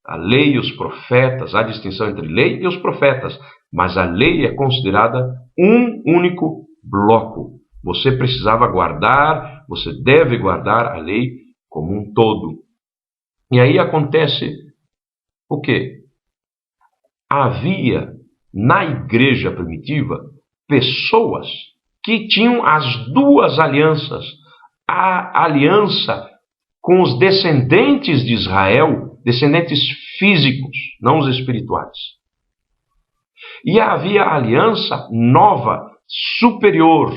a lei e os profetas, há distinção entre lei e os profetas. Mas a lei é considerada um único bloco. Você precisava guardar, você deve guardar a lei como um todo. E aí acontece o quê? Havia na igreja primitiva pessoas que tinham as duas alianças. A aliança com os descendentes de Israel, descendentes físicos, não os espirituais. E havia a aliança nova, superior.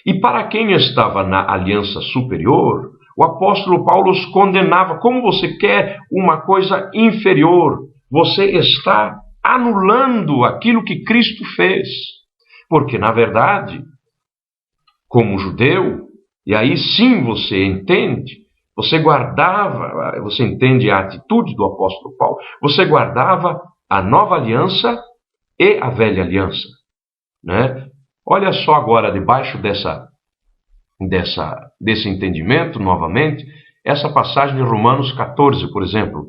E para quem estava na aliança superior, o apóstolo Paulo os condenava. Como você quer uma coisa inferior? Você está anulando aquilo que Cristo fez. Porque, na verdade, como judeu E aí sim você entende, você guardava, você entende a atitude do apóstolo Paulo, você guardava a nova aliança e a velha aliança, né? Olha só agora, debaixo desse entendimento, novamente, essa passagem de Romanos 14, por exemplo,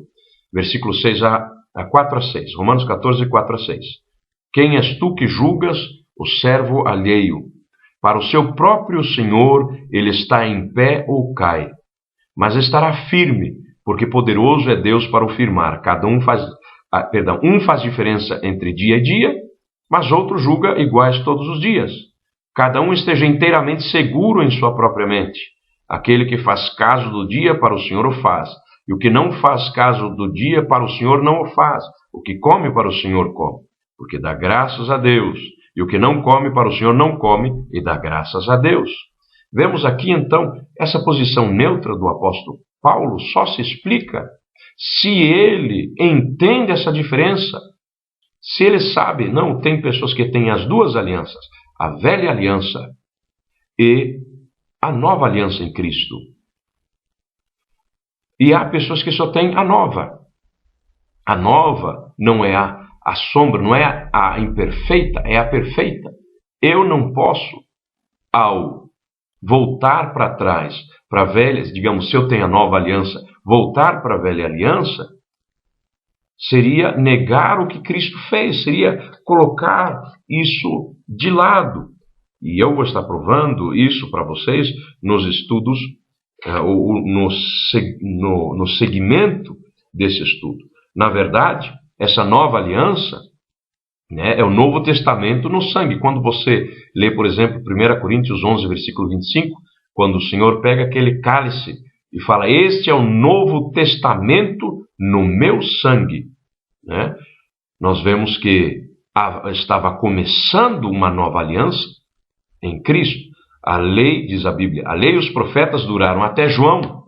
versículo 6 a 4 a 6. Romanos 14, 4 a 6. Quem és tu que julgas o servo alheio? Para o seu próprio Senhor ele está em pé ou cai, mas estará firme, porque poderoso é Deus para o firmar. Um faz diferença entre dia e dia, mas outro julga iguais todos os dias. Cada um esteja inteiramente seguro em sua própria mente. Aquele que faz caso do dia, para o Senhor o faz. E o que não faz caso do dia, para o Senhor não o faz. O que come, para o Senhor come, porque dá graças a Deus. E o que não come, para o Senhor não come, e dá graças a Deus. Vemos aqui, então, essa posição neutra do apóstolo Paulo só se explica se ele entende essa diferença. Se ele sabe, não, tem pessoas que têm as duas alianças, a velha aliança e a nova aliança em Cristo. E há pessoas que só têm a nova. A nova não é a sombra, não é a imperfeita, é a perfeita. Eu não posso, ao voltar para trás, para a velha, digamos, se eu tenho a nova aliança, voltar para a velha aliança, seria negar o que Cristo fez, seria colocar isso de lado. E eu vou estar provando isso para vocês nos estudos, no segmento desse estudo. Na verdade, essa nova aliança, né, é o Novo Testamento no sangue. Quando você lê, por exemplo, 1 Coríntios 11, versículo 25, quando o Senhor pega aquele cálice e fala, este é o Novo Testamento no meu sangue, né? Nós vemos que estava começando uma nova aliança em Cristo. A lei, diz a Bíblia, a lei e os profetas duraram até João.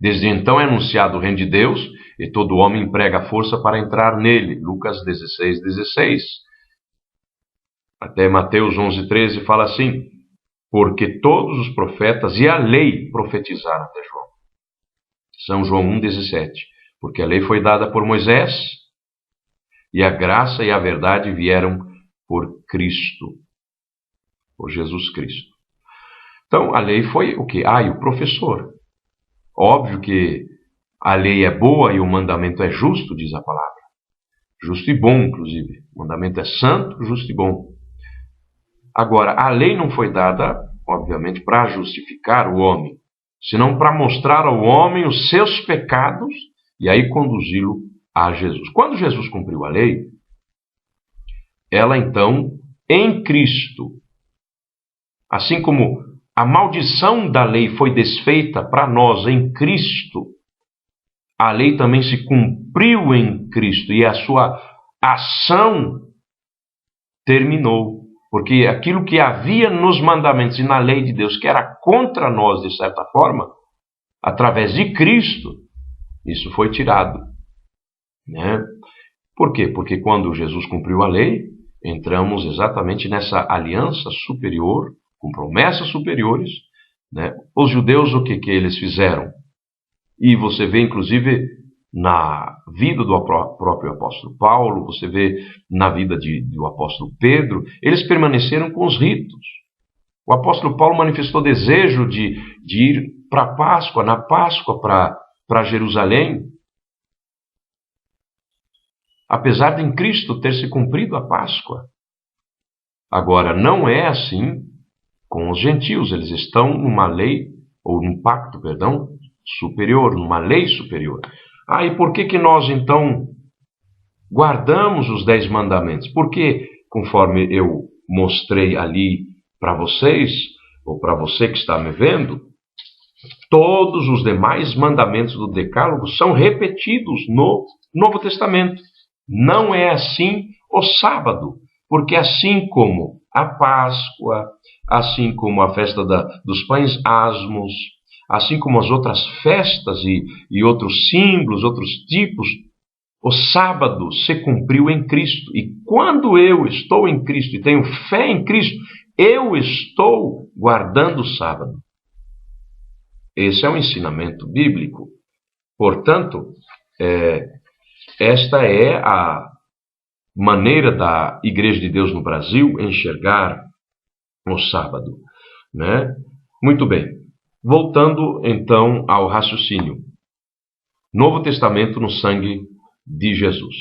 Desde então é anunciado o reino de Deus e todo homem emprega a força para entrar nele. Lucas 16, 16. Até Mateus 11, 13 fala assim, porque todos os profetas e a lei profetizaram até João. São João 1, 17. Porque a lei foi dada por Moisés e a graça e a verdade vieram por Cristo, por Jesus Cristo. Então, a lei foi o quê? E o professor. Óbvio que a lei é boa e o mandamento é justo, diz a palavra. Justo e bom, inclusive. O mandamento é santo, justo e bom. Agora, a lei não foi dada, obviamente, para justificar o homem, senão para mostrar ao homem os seus pecados e aí conduzi-lo a Jesus. Quando Jesus cumpriu a lei, ela então, em Cristo, assim como a maldição da lei foi desfeita para nós em Cristo, a lei também se cumpriu em Cristo e a sua ação terminou. Porque aquilo que havia nos mandamentos e na lei de Deus, que era contra nós, de certa forma, através de Cristo, isso foi tirado, né? Por quê? Porque quando Jesus cumpriu a lei, entramos exatamente nessa aliança superior, com promessas superiores, né? Os judeus, o que eles fizeram? E você vê, inclusive, na vida do próprio apóstolo Paulo, você vê na vida do apóstolo Pedro, eles permaneceram com os ritos. O apóstolo Paulo manifestou desejo de ir para a Páscoa, na Páscoa para Jerusalém, apesar de em Cristo ter se cumprido a Páscoa. Agora, não é assim com os gentios, eles estão numa lei, ou num pacto, perdão, superior, numa lei superior. E por que nós, então, guardamos os 10 mandamentos? Porque, conforme eu mostrei ali para vocês, ou para você que está me vendo, todos os demais mandamentos do Decálogo são repetidos no Novo Testamento. Não é assim o sábado, porque assim como a Páscoa, assim como a festa dos pães asmos, assim como as outras festas e outros símbolos, outros tipos, o sábado se cumpriu em Cristo. E quando eu estou em Cristo e tenho fé em Cristo, eu estou guardando o sábado. esse é um ensinamento bíblico. Portanto, esta é a maneira da Igreja de Deus no Brasil enxergar o sábado, né? Muito bem. Voltando então ao raciocínio. Novo Testamento no sangue de Jesus.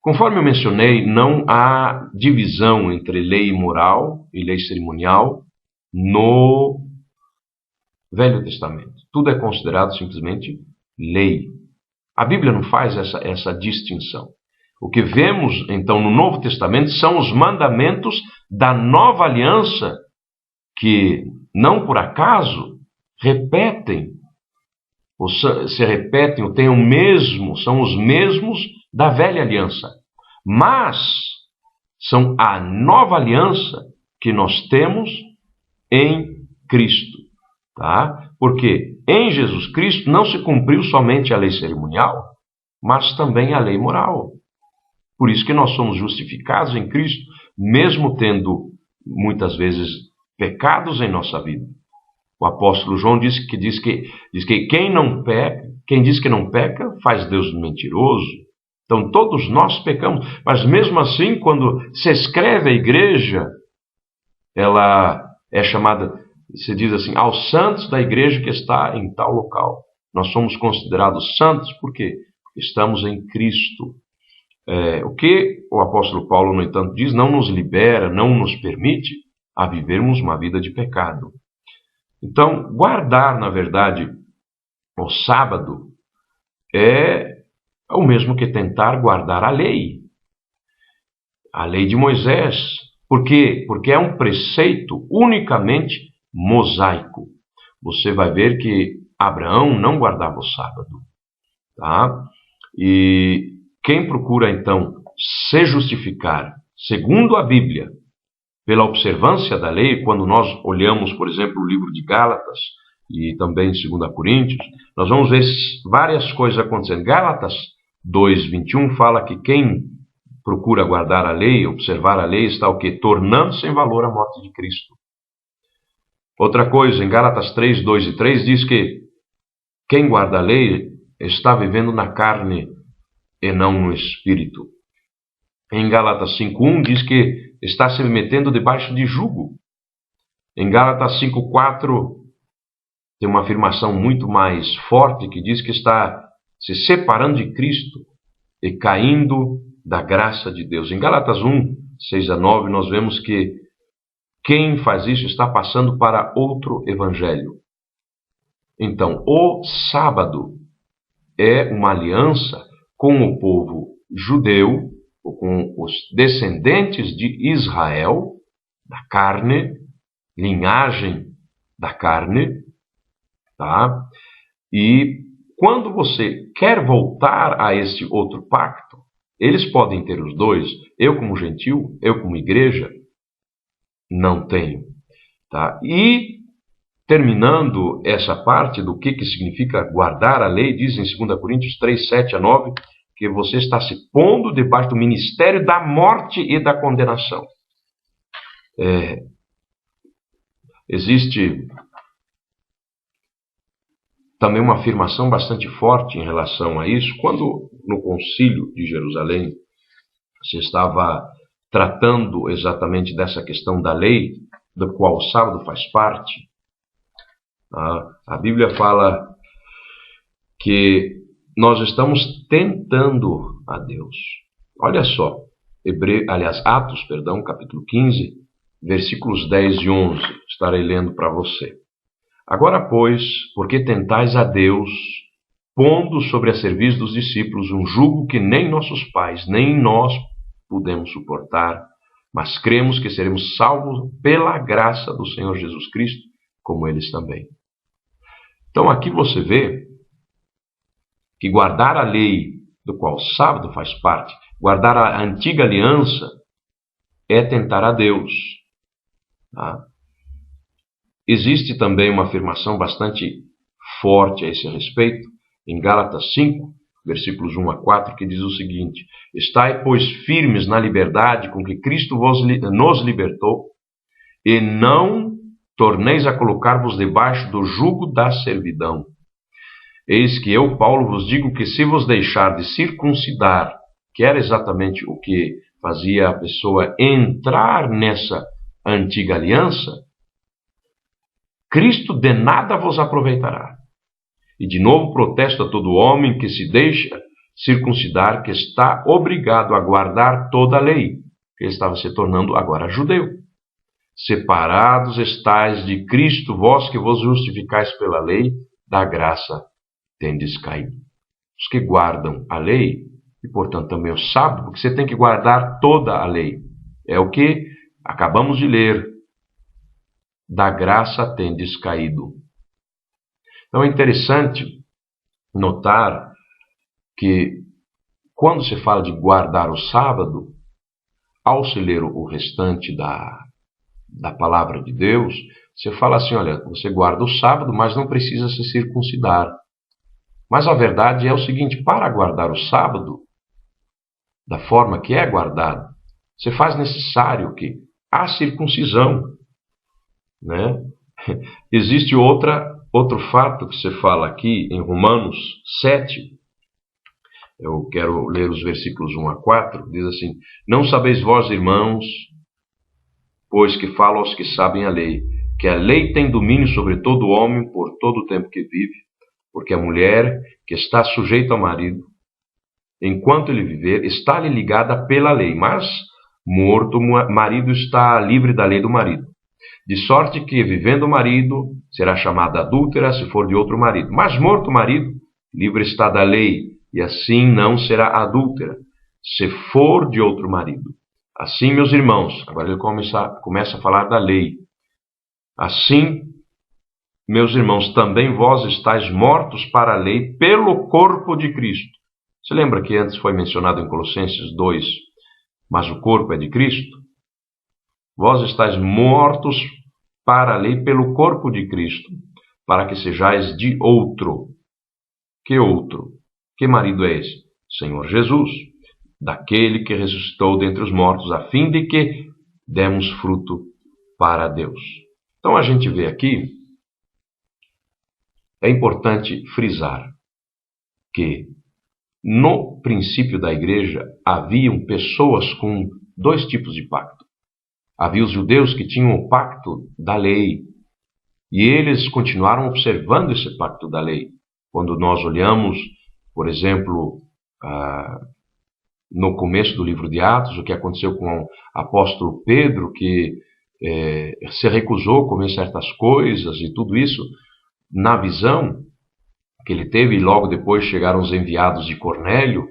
Conforme eu mencionei, não há divisão entre lei moral e lei cerimonial no Velho Testamento. Tudo é considerado simplesmente lei. A Bíblia não faz essa distinção. O que vemos, então, no Novo Testamento são os mandamentos da nova aliança que, não por acaso, repetem, ou se repetem, ou têm o mesmo, são os mesmos da velha aliança. Mas são a nova aliança que nós temos em Cristo. Tá? Porque em Jesus Cristo não se cumpriu somente a lei cerimonial, mas também a lei moral. Por isso que nós somos justificados em Cristo, mesmo tendo muitas vezes pecados em nossa vida. O apóstolo João diz que quem diz que não peca, faz Deus mentiroso. Então todos nós pecamos, mas mesmo assim, quando se escreve a igreja, ela é chamada, se diz assim, aos santos da igreja que está em tal local. Nós somos considerados santos por quê? Porque estamos em Cristo. O que o apóstolo Paulo, no entanto, diz, não nos libera, não nos permite a vivermos uma vida de pecado. Então, guardar, na verdade, o sábado é o mesmo que tentar guardar a lei de Moisés. Por quê? Porque é um preceito unicamente mosaico. Você vai ver que Abraão não guardava o sábado. Tá? E quem procura, então, se justificar, segundo a Bíblia, pela observância da lei, quando nós olhamos, por exemplo, o livro de Gálatas e também 2 Coríntios, nós vamos ver várias coisas acontecendo. Gálatas 2:21 fala que quem procura guardar a lei, observar a lei, está o quê? Tornando sem valor a morte de Cristo. Outra coisa, em Gálatas 3:2 e 3 diz que quem guarda a lei está vivendo na carne e não no espírito. Em Gálatas 5:1 diz que está se metendo debaixo de jugo. Em Gálatas 5:4 tem uma afirmação muito mais forte que diz que está se separando de Cristo e caindo da graça de Deus. Em Gálatas 1:6-9 nós vemos que quem faz isso está passando para outro evangelho. Então, o sábado é uma aliança com o povo judeu, ou com os descendentes de Israel, da carne, linhagem da carne, tá? E quando você quer voltar a esse outro pacto, eles podem ter os dois. Eu como gentil, eu como igreja, não tenho. Tá? E terminando essa parte do que significa guardar a lei, diz em 2 Coríntios 3:7-9, que você está se pondo debaixo do ministério da morte e da condenação. Existe também uma afirmação bastante forte em relação a isso. Quando no Concílio de Jerusalém se estava tratando exatamente dessa questão da lei, do qual o sábado faz parte, a Bíblia fala que nós estamos tentando a Deus. Olha só, Atos, capítulo 15, versículos 10 e 11, estarei lendo para você. Agora, pois, porque tentais a Deus, pondo sobre a serviço dos discípulos um jugo que nem nossos pais, nem nós pudemos suportar, mas cremos que seremos salvos pela graça do Senhor Jesus Cristo, como eles também. Então aqui você vê que guardar a lei, do qual o sábado faz parte, guardar a antiga aliança, é tentar a Deus. Tá? Existe também uma afirmação bastante forte a esse respeito, em Gálatas 5, versículos 1-4, que diz o seguinte: estai, pois, firmes na liberdade com que Cristo nos libertou, e não torneis a colocar-vos debaixo do jugo da servidão. Eis que eu, Paulo, vos digo que se vos deixar de circuncidar, que era exatamente o que fazia a pessoa entrar nessa antiga aliança, Cristo de nada vos aproveitará. E de novo protesto a todo homem que se deixa circuncidar, que está obrigado a guardar toda a lei, que ele estava se tornando agora judeu. Separados estais de Cristo, vós que vos justificais pela lei, da graça tendes caído. Os que guardam a lei, e portanto também o sábado, porque você tem que guardar toda a lei. É o que acabamos de ler. Da graça tendes caído. Então é interessante notar que quando se fala de guardar o sábado, ao se ler o restante da palavra de Deus, você fala assim, olha, você guarda o sábado, mas não precisa se circuncidar. Mas a verdade é o seguinte, para guardar o sábado, da forma que é guardado, você faz necessário que a circuncisão, né? Existe outro fato que você fala aqui em Romanos 7, eu quero ler os versículos 1 a 4, diz assim, não sabeis vós, irmãos, pois que falo aos que sabem a lei, que a lei tem domínio sobre todo homem por todo o tempo que vive, porque a mulher que está sujeita ao marido, enquanto ele viver, está-lhe ligada pela lei, mas morto o marido está livre da lei do marido. De sorte que, vivendo o marido, será chamada adúltera se for de outro marido. Mas morto o marido, livre está da lei, e assim não será adúltera, se for de outro marido. Assim, meus irmãos, agora ele começa a falar da lei. Assim, meus irmãos, também vós estáis mortos para a lei pelo corpo de Cristo. Você lembra que antes foi mencionado em Colossenses 2, mas o corpo é de Cristo? Vós estáis mortos para a lei pelo corpo de Cristo, para que sejais de outro. Que outro? Que marido é esse? Senhor Jesus, daquele que ressuscitou dentre os mortos, a fim de que demos fruto para Deus. Então a gente vê aqui, é importante frisar que no princípio da igreja haviam pessoas com dois tipos de pacto. Havia os judeus que tinham o pacto da lei, e eles continuaram observando esse pacto da lei. Quando nós olhamos, por exemplo, no começo do livro de Atos, o que aconteceu com o apóstolo Pedro, que se recusou a comer certas coisas e tudo isso, na visão que ele teve, e logo depois chegaram os enviados de Cornélio,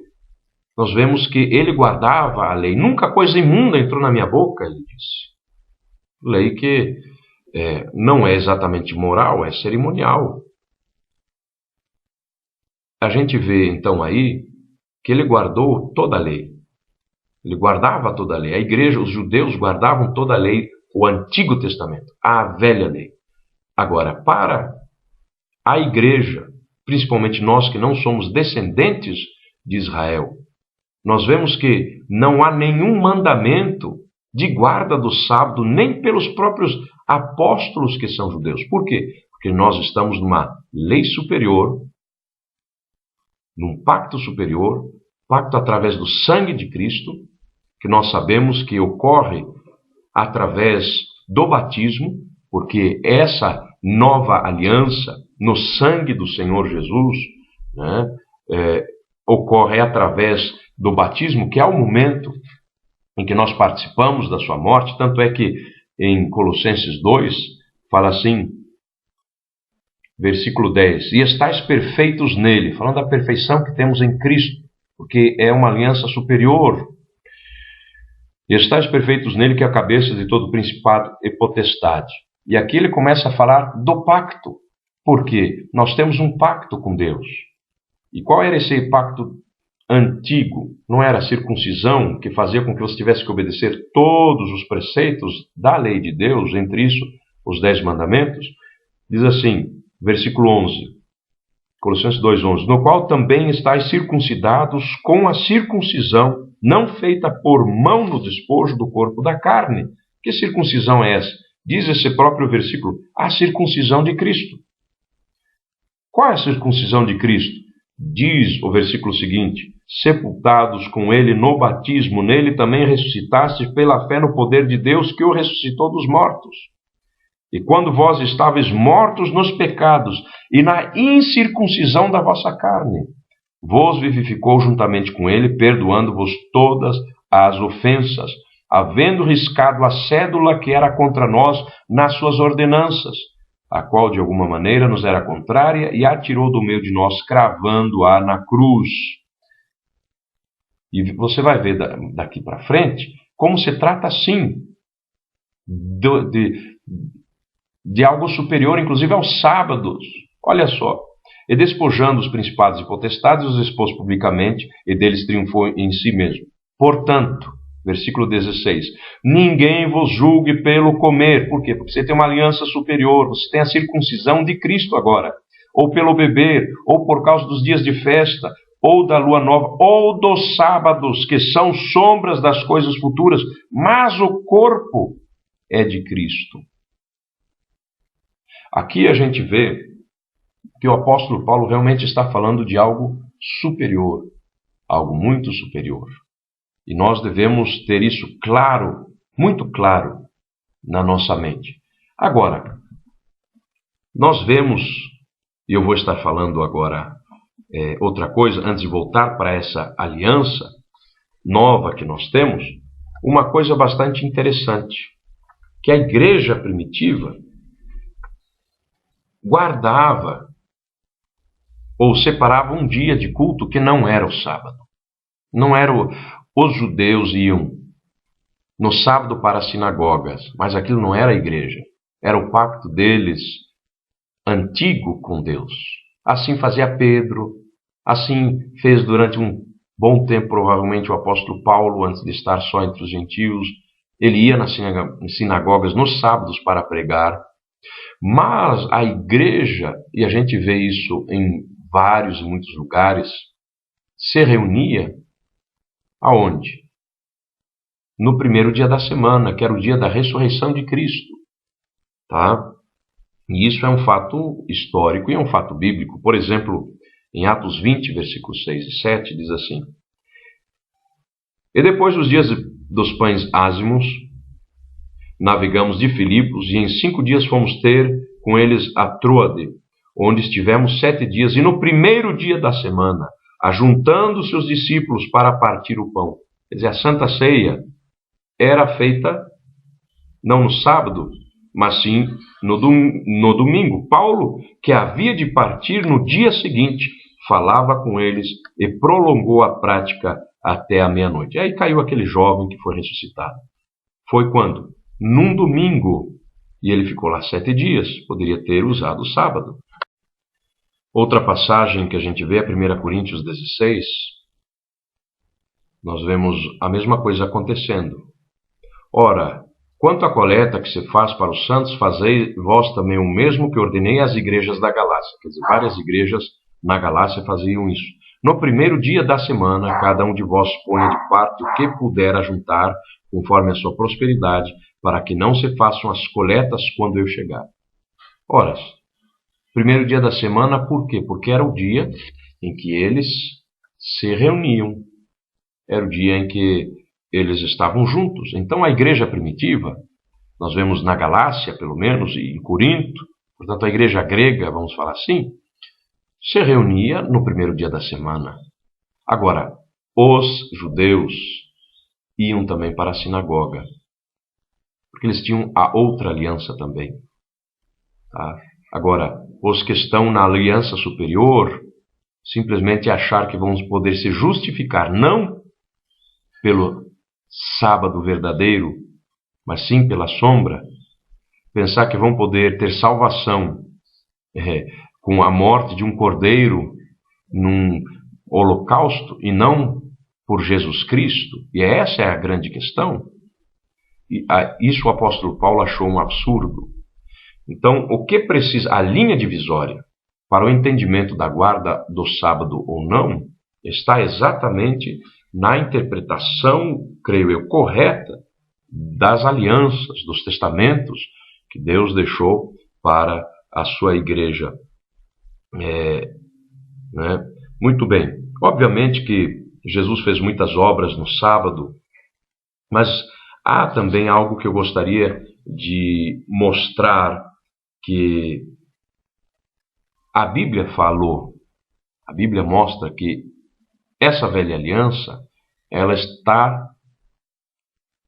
nós vemos que ele guardava a lei. Nunca coisa imunda entrou na minha boca, ele disse. Lei que não é exatamente moral, é cerimonial. A gente vê então aí que ele guardou toda a lei. Ele guardava toda a lei. A igreja, os judeus guardavam toda a lei, o Antigo Testamento, a velha lei. Agora, para a igreja, principalmente nós que não somos descendentes de Israel, nós vemos que não há nenhum mandamento de guarda do sábado, nem pelos próprios apóstolos que são judeus. Por quê? Porque nós estamos numa lei superior, num pacto superior, pacto através do sangue de Cristo, que nós sabemos que ocorre através do batismo, porque essa nova aliança no sangue do Senhor Jesus, né, ocorre através do batismo, que é o momento em que nós participamos da sua morte. Tanto é que em Colossenses 2 fala assim, versículo 10, e estáis perfeitos nele, falando da perfeição que temos em Cristo, porque é uma aliança superior. E estáis perfeitos nele, que é a cabeça de todo principado e potestade. E aqui ele começa a falar do pacto, porque nós temos um pacto com Deus. E qual era esse pacto antigo? Não era a circuncisão, que fazia com que você tivesse que obedecer todos os preceitos da lei de Deus, entre isso os 10 mandamentos? Diz assim, versículo 11, Colossenses 2:11, no qual também estáis circuncidados com a circuncisão não feita por mão no despojo do corpo da carne. Que circuncisão é essa? Diz esse próprio versículo, a circuncisão de Cristo. Qual é a circuncisão de Cristo? Diz o versículo seguinte, sepultados com ele no batismo, nele também ressuscitastes pela fé no poder de Deus que o ressuscitou dos mortos. E quando vós estáveis mortos nos pecados e na incircuncisão da vossa carne, vos vivificou juntamente com ele, perdoando-vos todas as ofensas, havendo riscado a cédula que era contra nós nas suas ordenanças, a qual de alguma maneira nos era contrária, e a tirou do meio de nós, cravando-a na cruz. E você vai ver daqui para frente como se trata, sim, de algo superior, inclusive aos sábados. Olha só. E despojando os principados e potestades, os expôs publicamente, e deles triunfou em si mesmo. Portanto, versículo 16, ninguém vos julgue pelo comer. Por quê? Porque você tem uma aliança superior, você tem a circuncisão de Cristo agora. Ou pelo beber, ou por causa dos dias de festa, ou da lua nova, ou dos sábados, que são sombras das coisas futuras, mas o corpo é de Cristo. Aqui a gente vê que o apóstolo Paulo realmente está falando de algo superior, algo muito superior. E nós devemos ter isso claro, muito claro, na nossa mente. Agora, nós vemos, e eu vou estar falando agora outra coisa, antes de voltar para essa aliança nova que nós temos, uma coisa bastante interessante, que a igreja primitiva guardava ou separava um dia de culto que não era o sábado. Não era os judeus iam no sábado para as sinagogas, mas aquilo não era a igreja. Era o pacto deles antigo com Deus. Assim fazia Pedro, assim fez durante um bom tempo provavelmente o apóstolo Paulo, antes de estar só entre os gentios. Ele ia nas sinagogas nos sábados para pregar. Mas a igreja, e a gente vê isso em vários e muitos lugares, se reunia aonde? No primeiro dia da semana, que era o dia da ressurreição de Cristo. Tá? E isso é um fato histórico e é um fato bíblico. Por exemplo, em Atos 20, versículos 6 e 7, diz assim: E depois dos dias dos pães ázimos, navegamos de Filipos, e em 5 dias fomos ter com eles a Troade, onde estivemos 7 dias, e no primeiro dia da semana, ajuntando-se os discípulos para partir o pão. Quer dizer, a Santa Ceia era feita não no sábado, mas sim no domingo. Paulo, que havia de partir no dia seguinte, falava com eles e prolongou a prática até a meia-noite. E aí caiu aquele jovem que foi ressuscitado. Foi quando? Num domingo. E ele ficou lá 7 dias. Poderia ter usado o sábado. Outra passagem que a gente vê é 1 Coríntios 16. Nós vemos a mesma coisa acontecendo. Ora, quanto à coleta que se faz para os santos, fazei vós também o mesmo que ordenei às igrejas da Galácia. Quer dizer, várias igrejas na Galácia faziam isso. No primeiro dia da semana, cada um de vós ponha de parte o que puder ajuntar, conforme a sua prosperidade, para que não se façam as coletas quando eu chegar. Ora, primeiro dia da semana, por quê? Porque era o dia em que eles se reuniam. Era o dia em que eles estavam juntos. Então a igreja primitiva, nós vemos na Galácia, pelo menos, e em Corinto, portanto a igreja grega, vamos falar assim, se reunia no primeiro dia da semana. Agora, os judeus iam também para a sinagoga, porque eles tinham a outra aliança também. Tá? Agora, os que estão na aliança superior, simplesmente achar que vão poder se justificar, não pelo sábado verdadeiro, mas sim pela sombra, pensar que vão poder ter salvação com a morte de um cordeiro num holocausto e não por Jesus Cristo, e essa é a grande questão. E isso o apóstolo Paulo achou um absurdo. Então, o que precisa, a linha divisória para o entendimento da guarda do sábado ou não, está exatamente na interpretação, creio eu, correta das alianças, dos testamentos que Deus deixou para a sua igreja. Muito bem. Obviamente que Jesus fez muitas obras no sábado, mas há também algo que eu gostaria de mostrar que a Bíblia falou. A Bíblia mostra que essa velha aliança, ela está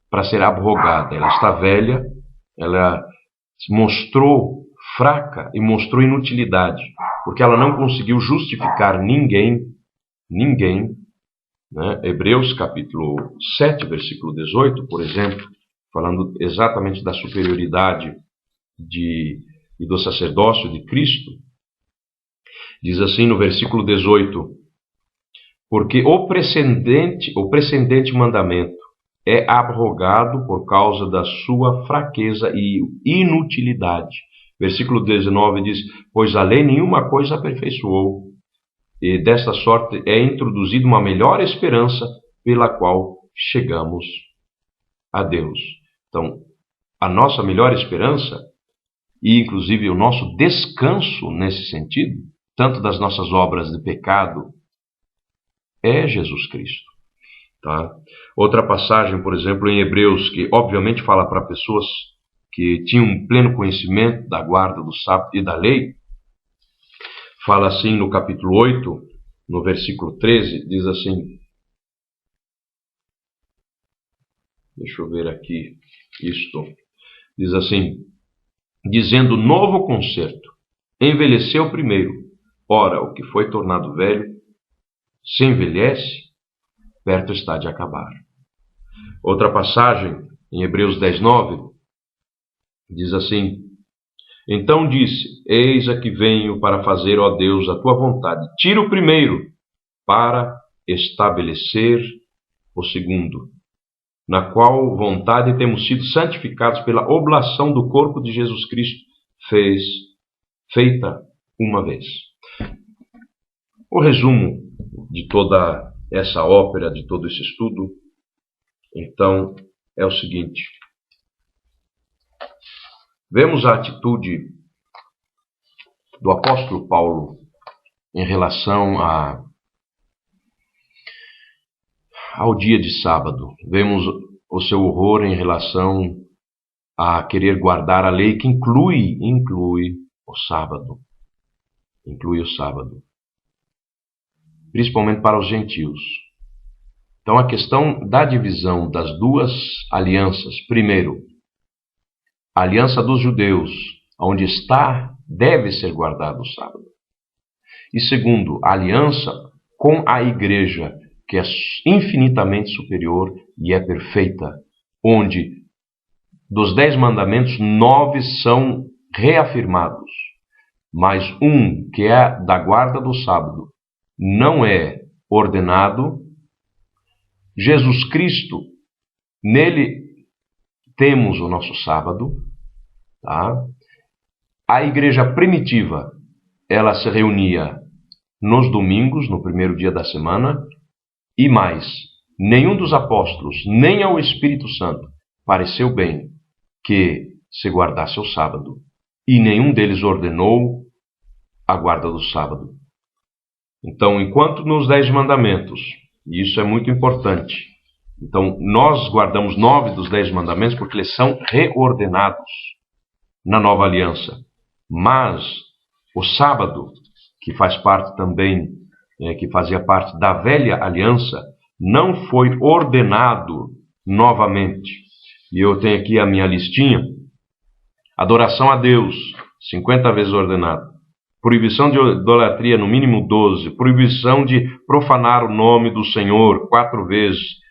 para ser abrogada. Ela está velha, ela se mostrou fraca e mostrou inutilidade, porque ela não conseguiu justificar ninguém. Hebreus capítulo 7, versículo 18, por exemplo, falando exatamente da superioridade e do sacerdócio de Cristo, diz assim no versículo 18: porque o precedente mandamento é abrogado por causa da sua fraqueza e inutilidade. Versículo 19 diz: pois a lei nenhuma coisa aperfeiçoou, e desta sorte é introduzida uma melhor esperança pela qual chegamos a Deus. Então, a nossa melhor esperança, e inclusive o nosso descanso nesse sentido, tanto das nossas obras de pecado, é Jesus Cristo. Tá? Outra passagem, por exemplo, em Hebreus, que obviamente fala para pessoas que tinham pleno conhecimento da guarda do sábado e da lei, fala assim no capítulo 8, no versículo 13, diz assim, deixa eu ver aqui, diz assim, dizendo novo concerto, envelheceu primeiro, ora, o que foi tornado velho, se envelhece, perto está de acabar. Outra passagem, em Hebreus 10, 9, diz assim, então disse, eis aqui venho para fazer, ó Deus, a tua vontade. Tira o primeiro para estabelecer o segundo, na qual vontade temos sido santificados pela oblação do corpo de Jesus Cristo, feita uma vez. O resumo de toda essa ópera, de todo esse estudo, então, é o seguinte. Vemos a atitude do apóstolo Paulo em relação ao dia de sábado. Vemos o seu horror em relação a querer guardar a lei que inclui o sábado. Inclui o sábado. Principalmente para os gentios. Então, a questão da divisão das duas alianças. Primeiro, a aliança dos judeus, onde deve ser guardado o sábado. E segundo, a aliança com a igreja, que é infinitamente superior e é perfeita, onde dos 10 mandamentos, 9 são reafirmados, mas um, que é da guarda do sábado, não é ordenado. Jesus Cristo, nele temos o nosso sábado. Tá? A igreja primitiva, ela se reunia nos domingos, no primeiro dia da semana, e mais, nenhum dos apóstolos, nem ao Espírito Santo, pareceu bem que se guardasse o sábado, e nenhum deles ordenou a guarda do sábado. Então, enquanto nos 10 mandamentos, e isso é muito importante, então nós guardamos 9 dos 10 mandamentos porque eles são reordenados na nova aliança. Mas o sábado, que faz parte também, que fazia parte da velha aliança, não foi ordenado novamente. E eu tenho aqui a minha listinha. Adoração a Deus, 50 vezes ordenado. Proibição de idolatria, no mínimo 12. Proibição de profanar o nome do Senhor, 4 vezes.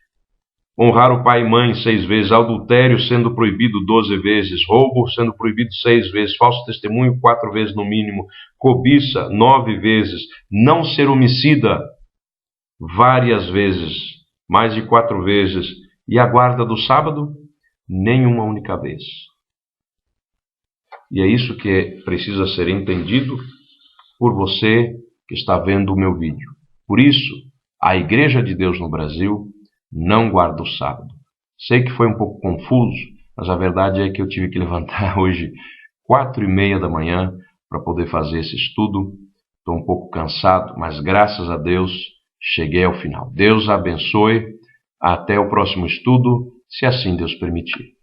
Honrar o pai e mãe 6 vezes. Adultério sendo proibido 12 vezes. Roubo sendo proibido 6 vezes. Falso testemunho 4 vezes no mínimo. Cobiça 9 vezes. Não ser homicida várias vezes. Mais de 4 vezes. E a guarda do sábado? Nenhuma única vez. E é isso que precisa ser entendido por você que está vendo o meu vídeo. Por isso, a Igreja de Deus no Brasil não guarda o sábado. Sei que foi um pouco confuso, mas a verdade é que eu tive que levantar hoje 4h30 da manhã para poder fazer esse estudo. Estou um pouco cansado, mas graças a Deus cheguei ao final. Deus abençoe. Até o próximo estudo, se assim Deus permitir.